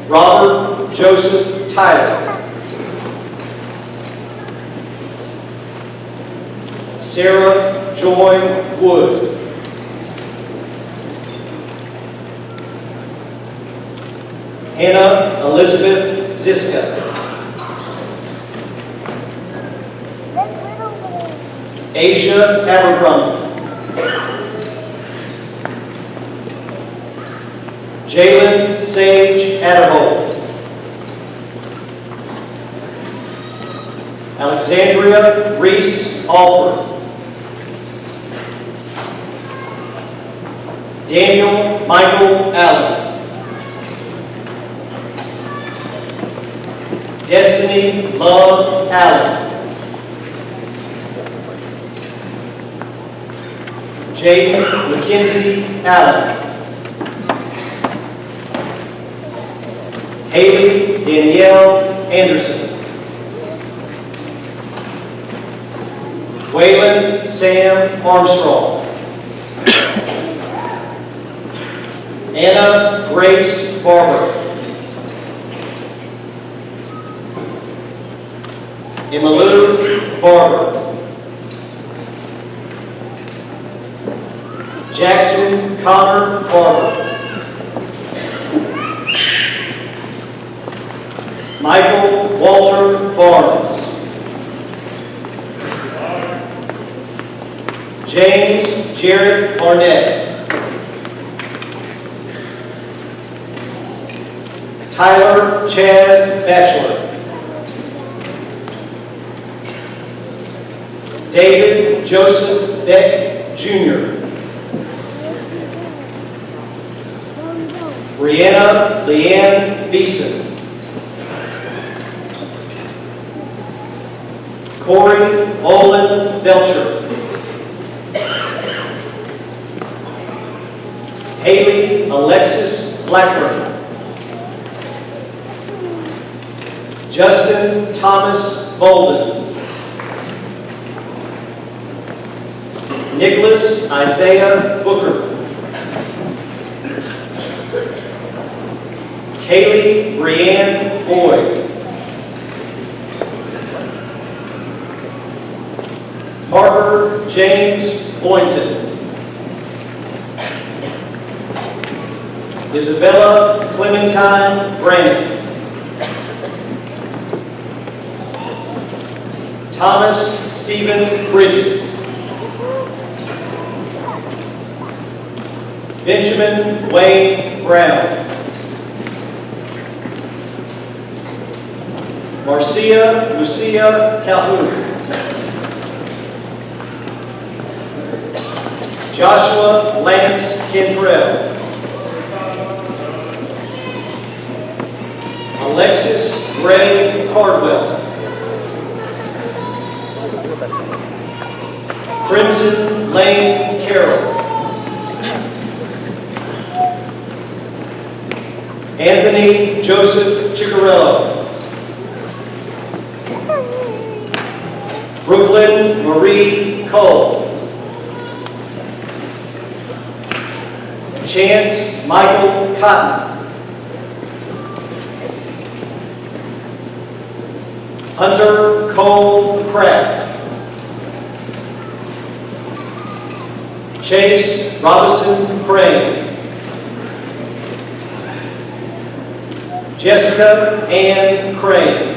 Robert Joseph Tyler. Sarah Joy Wood. Hannah Elizabeth Ziska. Asia Abercrombie. Jalen Sage Adderhold. Alexandria Reese Alford. Daniel Michael Allen. Destiny Love Allen. Jaden Mackenzie Allen. Haley Danielle Anderson. Waylon Sam Armstrong. Anna Grace Barber. Emmylou Barber. Jackson Connor Barber. Michael Walter Barnes. James Jared Barnett. Tyler Chaz Batchelor. David Joseph Beck Jr. Brianna Leanne Beeson. Corey Olin Belcher. Haley Alexis Blackburn. Justin Thomas Bolden. Nicholas Isaiah Booker. Kaylee Brianne Boyd. Parker James Boynton. Isabella Clementine Brannon. Thomas Stephen Bridges. Benjamin Wayne Brown. Marcia Lucia Calhoun. Joshua Lance Cantrell. Alexis Gray Cardwell. Crimson Lane Carroll. Anthony Joseph Ciccarello. Brooklyn Marie Cole. Chance Michael Cotton. Hunter Cole Kraft. Chase Robinson Crane. Jessica Ann Crane.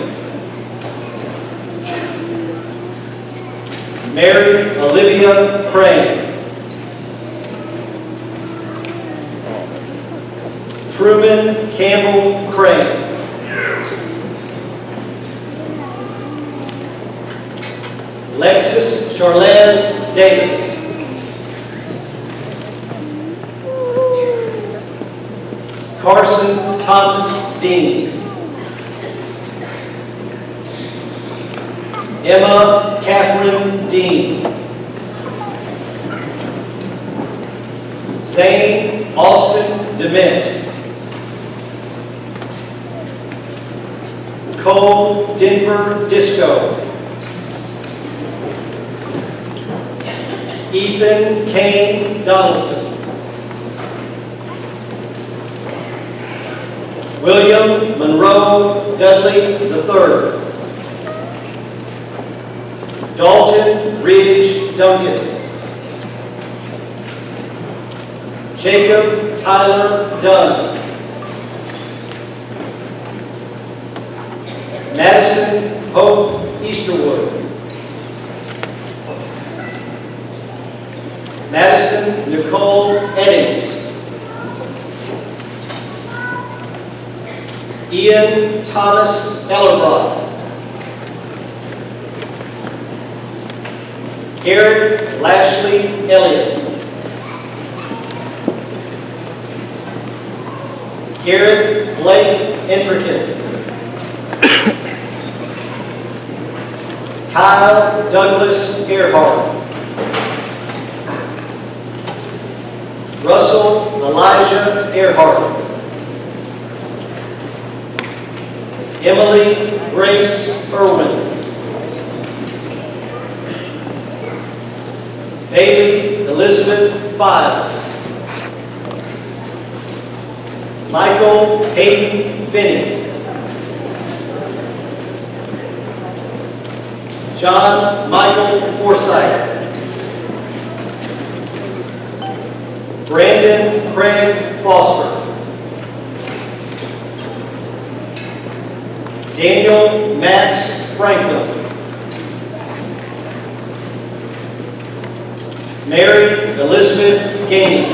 Mary Olivia Crane. Truman Campbell Crane. Lexus Charlez Davis. Carson Thomas Dean. Emma Catherine Dean. Zane Austin DeMint. Cole Denver Disco. Ethan Kane Donaldson. William Monroe Dudley III. Dalton Ridge Duncan. Jacob Tyler Dunn. Madison Hope Easterwood. Madison Nicole Eddings. Ian Thomas Ellerbrock. Garrett Lashley Elliott. Garrett Blake Intricate. Kyle Douglas Earhart. Russell Elijah Earhart. Emily Grace Irwin. Bailey Elizabeth Fives. Michael Hayden Finney. John Michael Forsythe. Brandon Craig Foster. Daniel Max Franklin. Mary Elizabeth Gainey.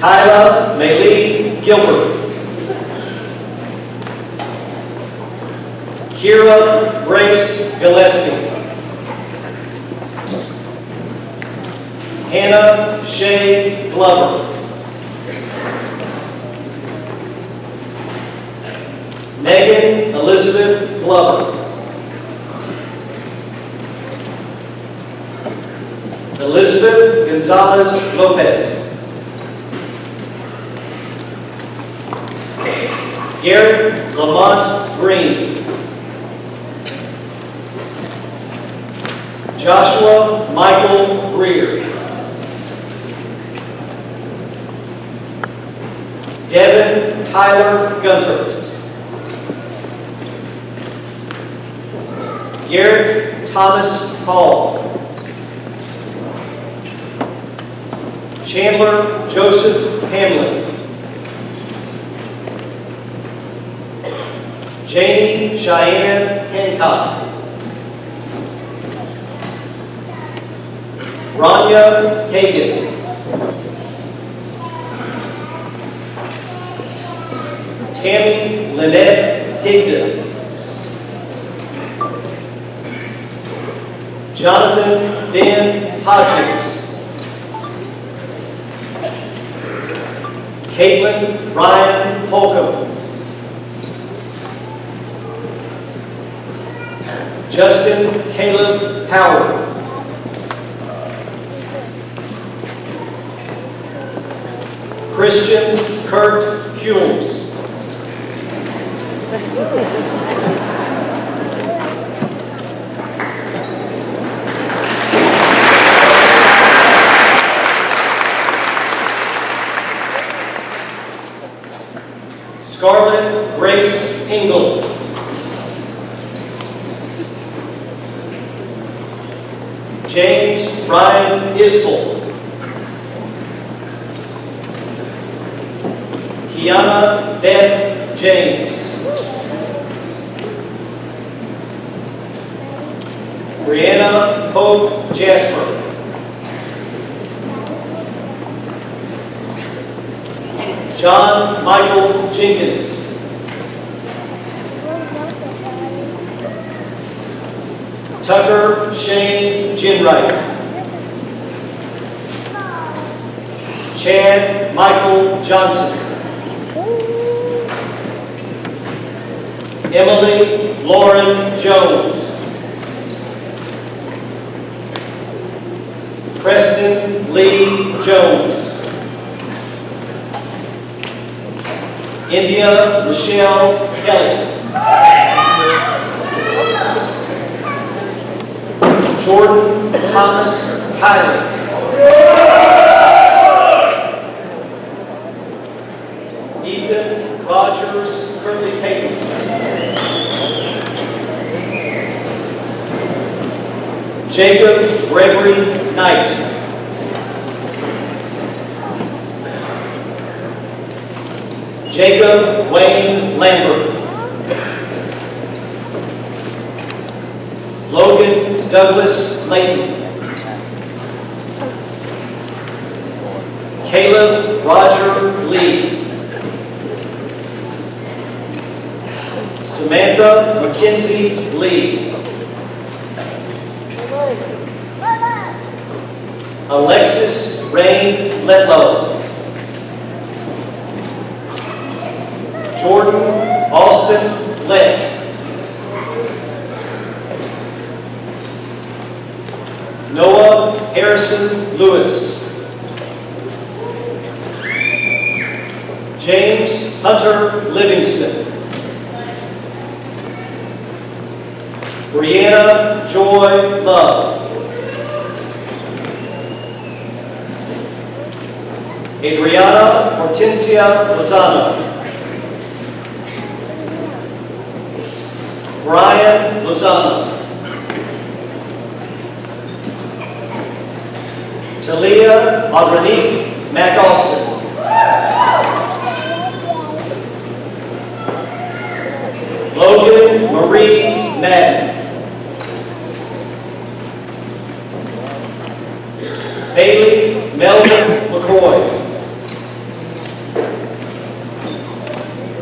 Kyla Maylee Gilbert. Kira Grace Gillespie. Hannah Shay Glover. Megan Elizabeth Glover. Elizabeth Gonzalez Lopez. Garrett Lamont Green. Joshua Michael Greer. Devin Tyler Gunter. Garrett Thomas Hall. Chandler Joseph Hamlin. Janie Cheyenne Hancock. Rania Hagan. Tammy Lynette Higdon. Jonathan Ben Hodges. Caitlin Ryan Holcomb. Justin Caleb Howard. Christian Kurt Humes. Scarlett Grace James Ryan Isbell. Kiana Beth James. Brianna Hope Jasper. John Michael Jenkins. Tucker Shane Jinwright. Chad Michael Johnson. Emily Lauren Jones. Preston Lee Jones. India Michelle Kelly. Jordan Thomas Kiley. Ethan Rogers Curley Payton. Jacob Gregory Knight. Jacob Wayne Lambert. Logan Douglas Layton. Caleb Roger Lee. Samantha Mackenzie Lee. Alexis Rain Letlow. Jordan Austin Lett. Noah Harrison Lewis. James Hunter Livingston. Brianna Joy Love. Adriana Hortensia Lozano. Brian Lozano. Talia Audronique McAustin. Logan Marie Madden. Bailey Melvin McCoy.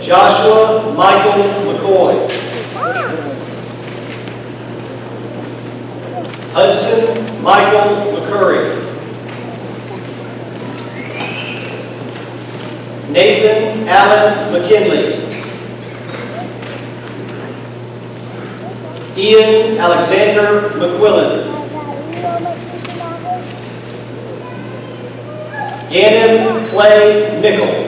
Joshua Michael McCoy. Hudson Michael McCurry. Nathan Allen McKinley. Ian Alexander McQuillan. Gannon Clay Mickle.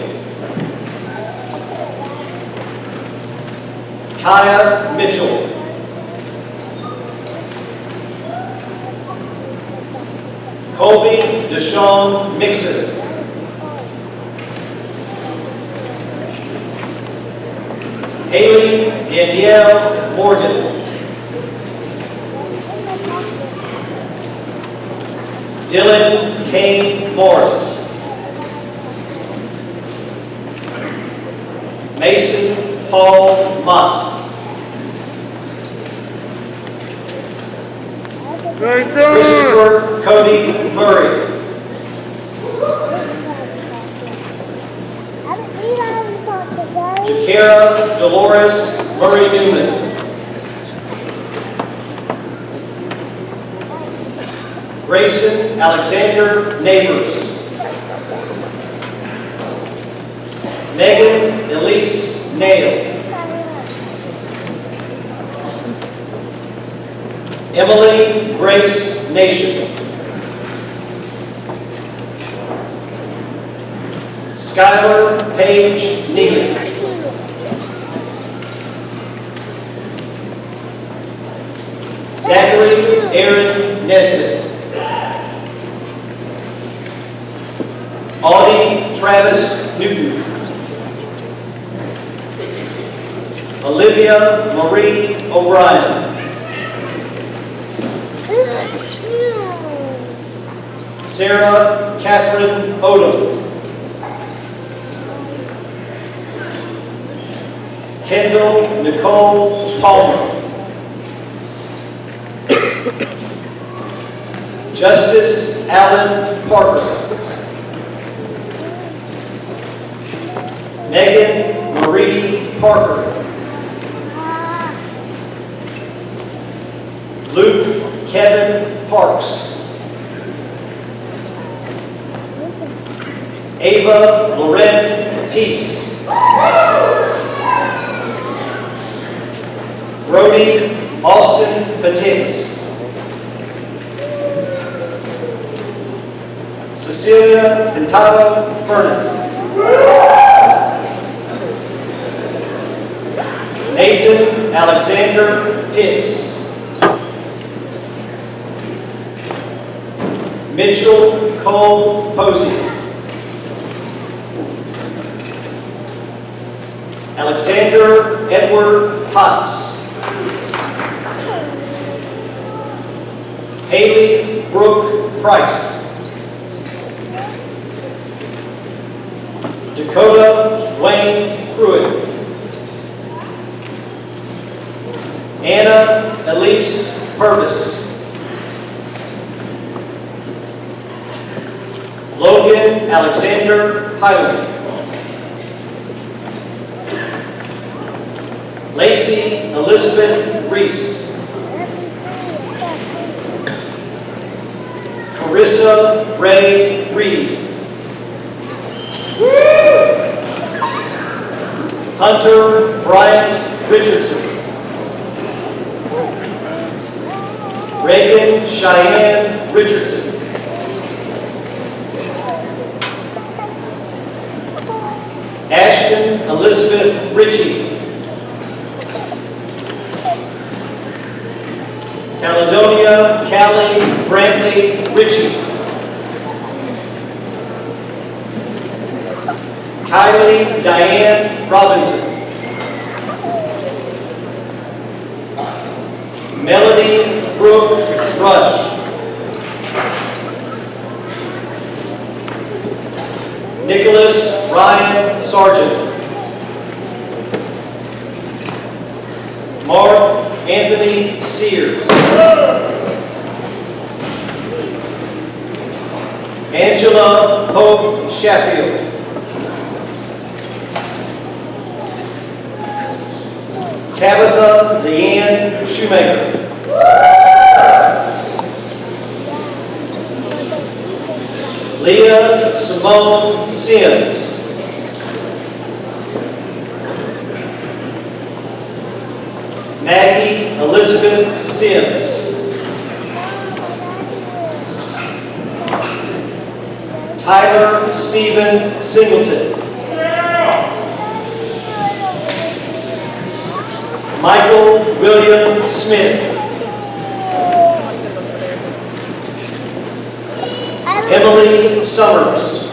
Kaya Mitchell. Colby Deshawn Mixon. Haley Danielle Morgan. Dylan Kane Morris. Mason Paul Mott. Christopher Cody Murray. Jakara Dolores Murray Newman. Grayson Alexander Neighbors. Megan Elise Nail. Emily Grace Nation. Skylar Paige Neely. Zachary Aaron Nesbitt. Audie Travis Newton. Olivia Marie O'Brien. Sarah Catherine Odom. Kendall Nicole Palmer. Justice Allen Parker. Megan Marie Parker. Luke Kevin Parks. Ava Loren Peace. Brody Austin Patix. Cecilia Pintado Furnace. Nathan Alexander Pitts. Mitchell Cole Posey. Alexander Edward Potts. Haley Brooke Price. Dakota Wayne Pruitt. Anna Elise Purvis. Logan Alexander Highland. Lacey Elizabeth Reese. Carissa Ray Reed. Hunter Bryant Richardson. Reagan Cheyenne Richardson. Ashton Elizabeth Ritchie. Caledonia Callie Brantley Ritchie. Kylie Diane Robinson. Melody Brooke Rush. Nicholas Ryan Sargent. Mark Anthony Sears. Angela Hope Sheffield. Tabitha Leanne Shoemaker. Leah Simone Sims. Maggie Elizabeth Sims. Tyler Stephen Singleton. Michael William Smith. Emily Summers.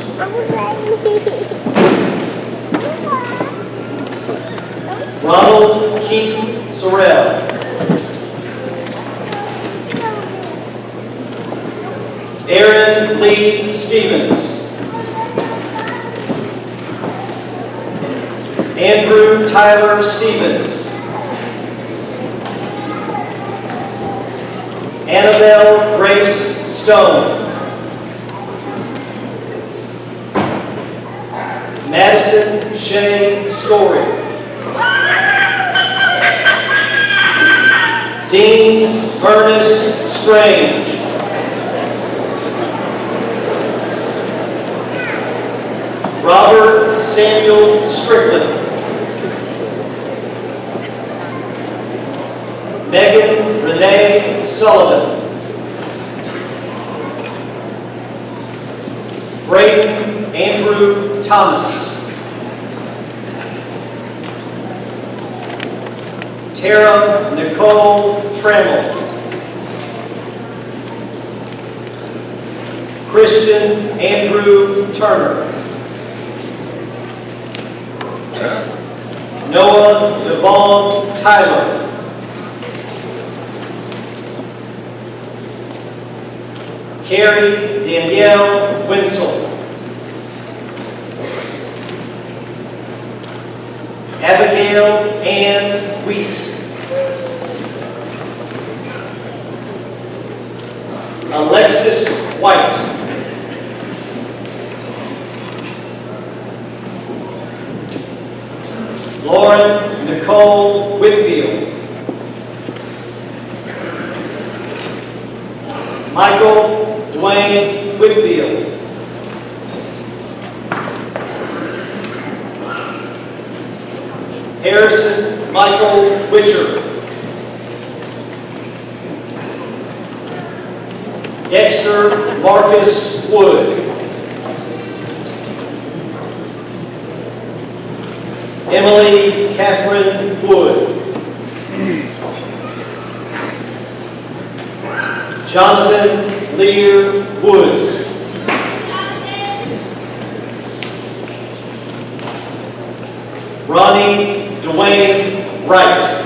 Ronald Keith Sorrell. Aaron Lee Stevens. Andrew Tyler Stevens. Annabelle Grace Stone. Madison Shea Story. Dean Ernest Strange. Robert Samuel Strickland. Megan Renee Sullivan. Braden Andrew Thomas. Tara Nicole Trammell. Christian Andrew Turner. Noah Devon Tyler. Carrie Danielle Winsel. Abigail Ann Wheat. Alexis White. Lauren Nicole Whitfield. Michael Dwayne Whitfield. Harrison Michael Witcher. Dexter Marcus Wood. Emily Catherine Wood. Jonathan Lear Woods. Ronnie Dwayne Wright.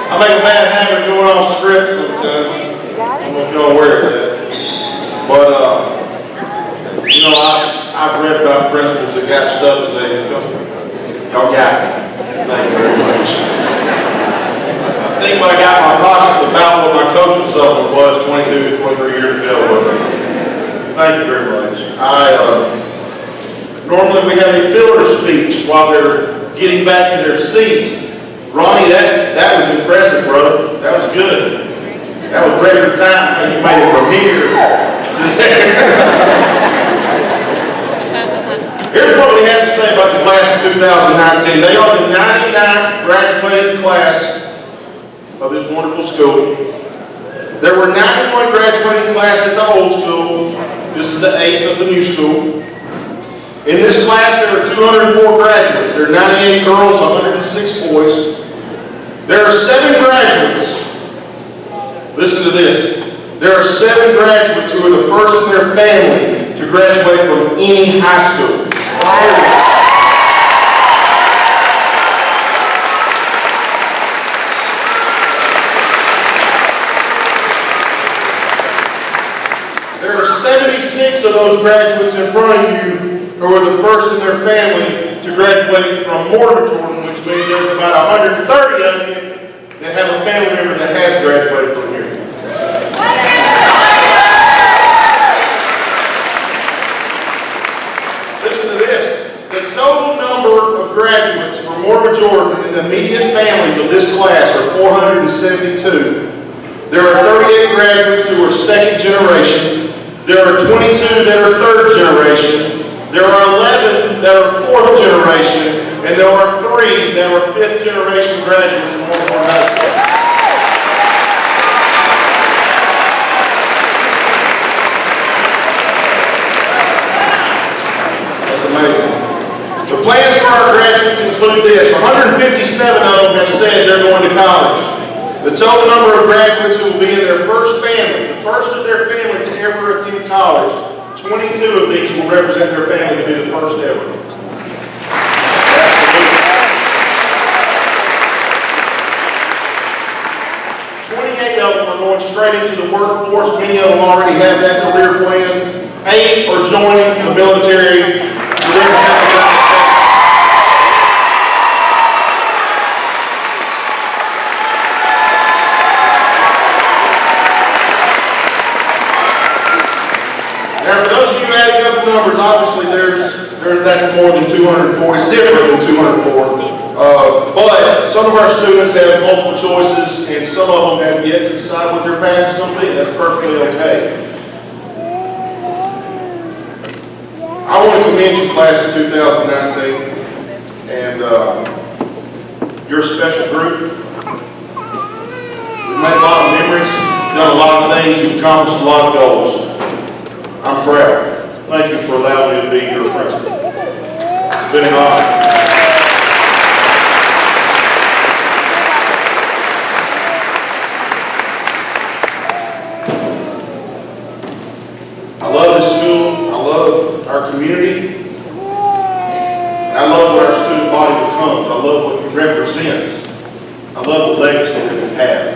I make a bad habit of going off script sometimes. I don't know if y'all are aware of that. But, you know, I've read about principals that got stuff and say, y'all got me. Thank you very much. I think when I got my pockets about what my coaching supplement was 22, 23 years ago. But thank you very much. Normally we have a filler speech while they're getting back to their seats. Ronnie, that was impressive, brother. That was good. That was regular time. You made it from here to there. Here's what we have to say about the class of 2019. They are the 99th graduating class of this wonderful school. There were 91 graduating class at the old school. This is the 8th of the new school. In this class, there are 204 graduates. There are 98 girls, 106 boys. There are 7 graduates. Listen to this. There are 7 graduates who are the first in their family to graduate from any high school. There are 76 of those graduates in front of you who are the first in their family to graduate from Morgan, which means there's about 130 of you that have a family member that has graduated from here. 472. There are 38 graduates who are second generation. There are 22 that are third generation. There are 11 that are fourth generation. And there are 3 that are fifth generation graduates from Warren High School. That's amazing. The plans for our graduates include this. 157 of them have said they're going to college. The total number of graduates who will be in their first family, the first of their family to ever attend college, 22 of these will represent their family to be the first ever. 28 of them are going straight into the workforce. Many of them already have that career planned. 8 are joining the military. Now, for those of you adding up the numbers, obviously that's more than 204. It's different than 204. But some of our students have multiple choices, and some of them have yet to decide what their path is going to be. That's perfectly okay. I want to commend you, class of 2019, and you're a special group. We've made a lot of memories, done a lot of things, you've accomplished a lot of goals. I'm proud. Thank you for allowing me to be your principal. It's been an honor. I love this school. I love our community. I love what our student body becomes. I love what it represents. I love the legacy that we have.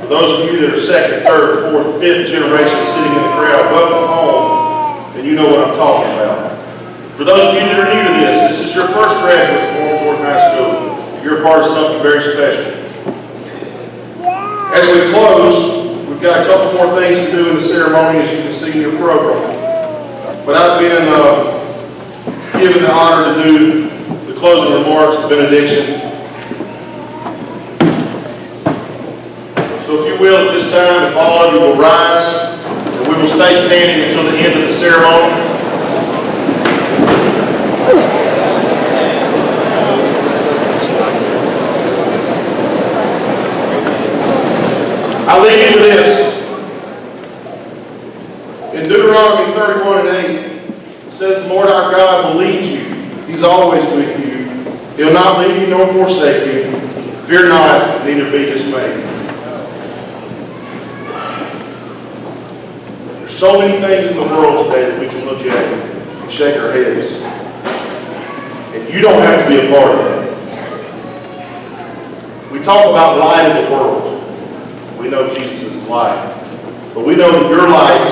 For those of you that are second, third, fourth, fifth generation sitting in the crowd, welcome home, and you know what I'm talking about. For those of you that are new to this is your first graduate from Warren High School. You're a part of something very special. As we close, we've got a couple more things to do in the ceremony, as you can see in your program. But I've been given the honor to do the closing remarks, the benediction. So if you will, at this time, if all of you will rise, and we will stay standing until the end of the ceremony. I leave you with this. In Deuteronomy 31:8, it says, the Lord our God will lead you. He's always with you. He'll not leave you nor forsake you. Fear not, neither be dismayed. There's so many things in the world today that we can look at and shake our heads. And you don't have to be a part of that. We talk about light of the world. We know Jesus is the light. But we know that your light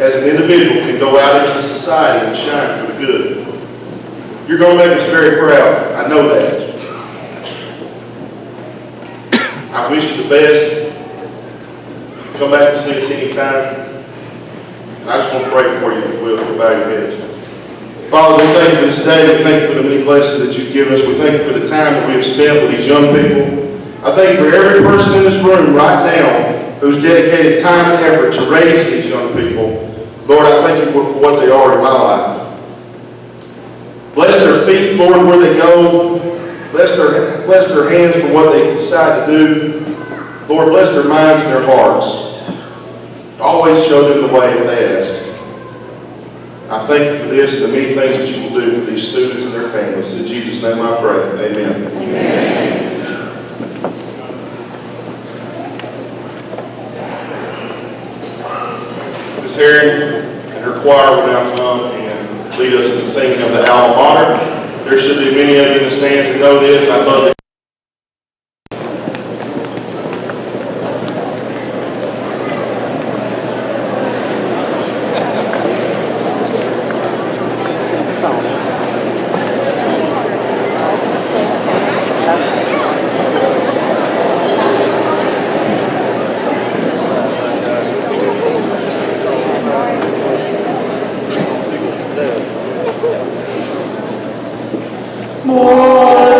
as an individual can go out into society and shine for the good. You're going to make us very proud. I know that. I wish you the best. Come back and see us anytime. And I just want to pray for you, if you will. Bow your heads. Father, we thank you for this day. We thank you for the many blessings that you've given us. We thank you for the time that we have spent with these young people. I thank you for every person in this room right now who's dedicated time and effort to raise these young people. Lord, I thank you for what they are in my life. Bless their feet, Lord, where they go. Bless their hands for what they decide to do. Lord, bless their minds and their hearts. Always show them the way if they ask. I thank you for this and the many things that you will do for these students and their families. In Jesus' name I pray. Amen. Amen. Ms. Herring and her choir will now come and lead us in the singing of the alma mater. There should be many of you in the stands that know this. I'd love to. More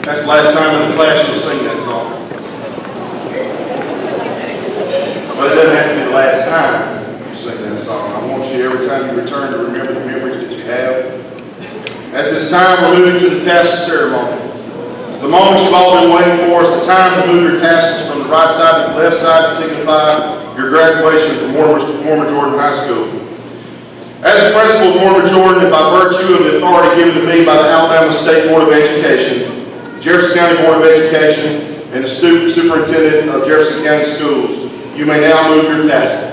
That's the last time as a class you'll sing that song. But it doesn't have to be the last time you sing that song. I want you every time you return to remember the memories that you have. At this time, we're moving to the tassel ceremony. It's the moment you've all been waiting for. It's the time to move your tassels from the right side to the left side to signify your graduation from Mormon Jordan High School. As the principal of Mormon Jordan, and by virtue of the authority given to me by the Alabama State Board of Education, the Jefferson County Board of Education, and the student superintendent of Jefferson County Schools, you may now move your tassel.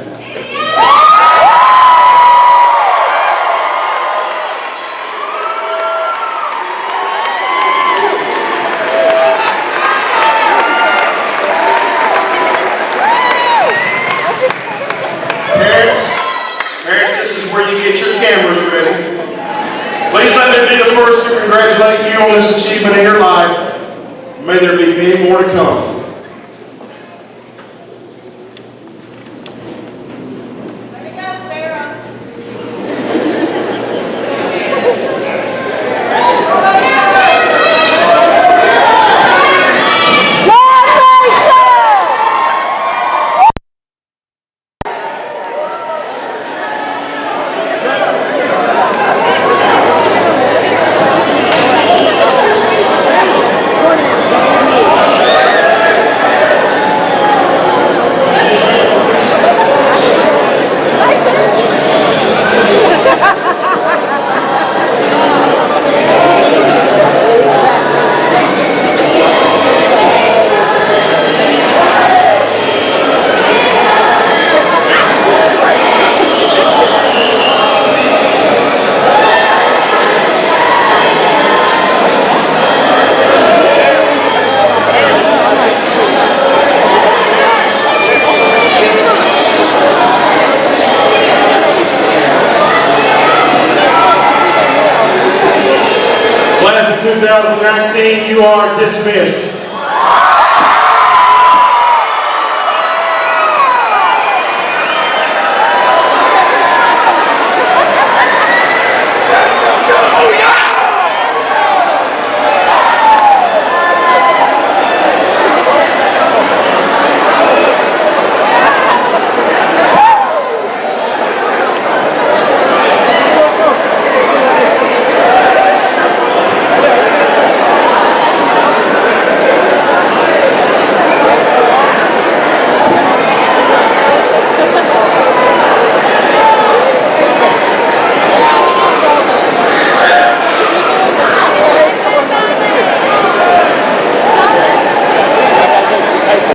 Parents, this is where you get your cameras ready. Please let me be the first to congratulate you on this achievement in your life. May there be many more to come. Class of 2019, you are dismissed.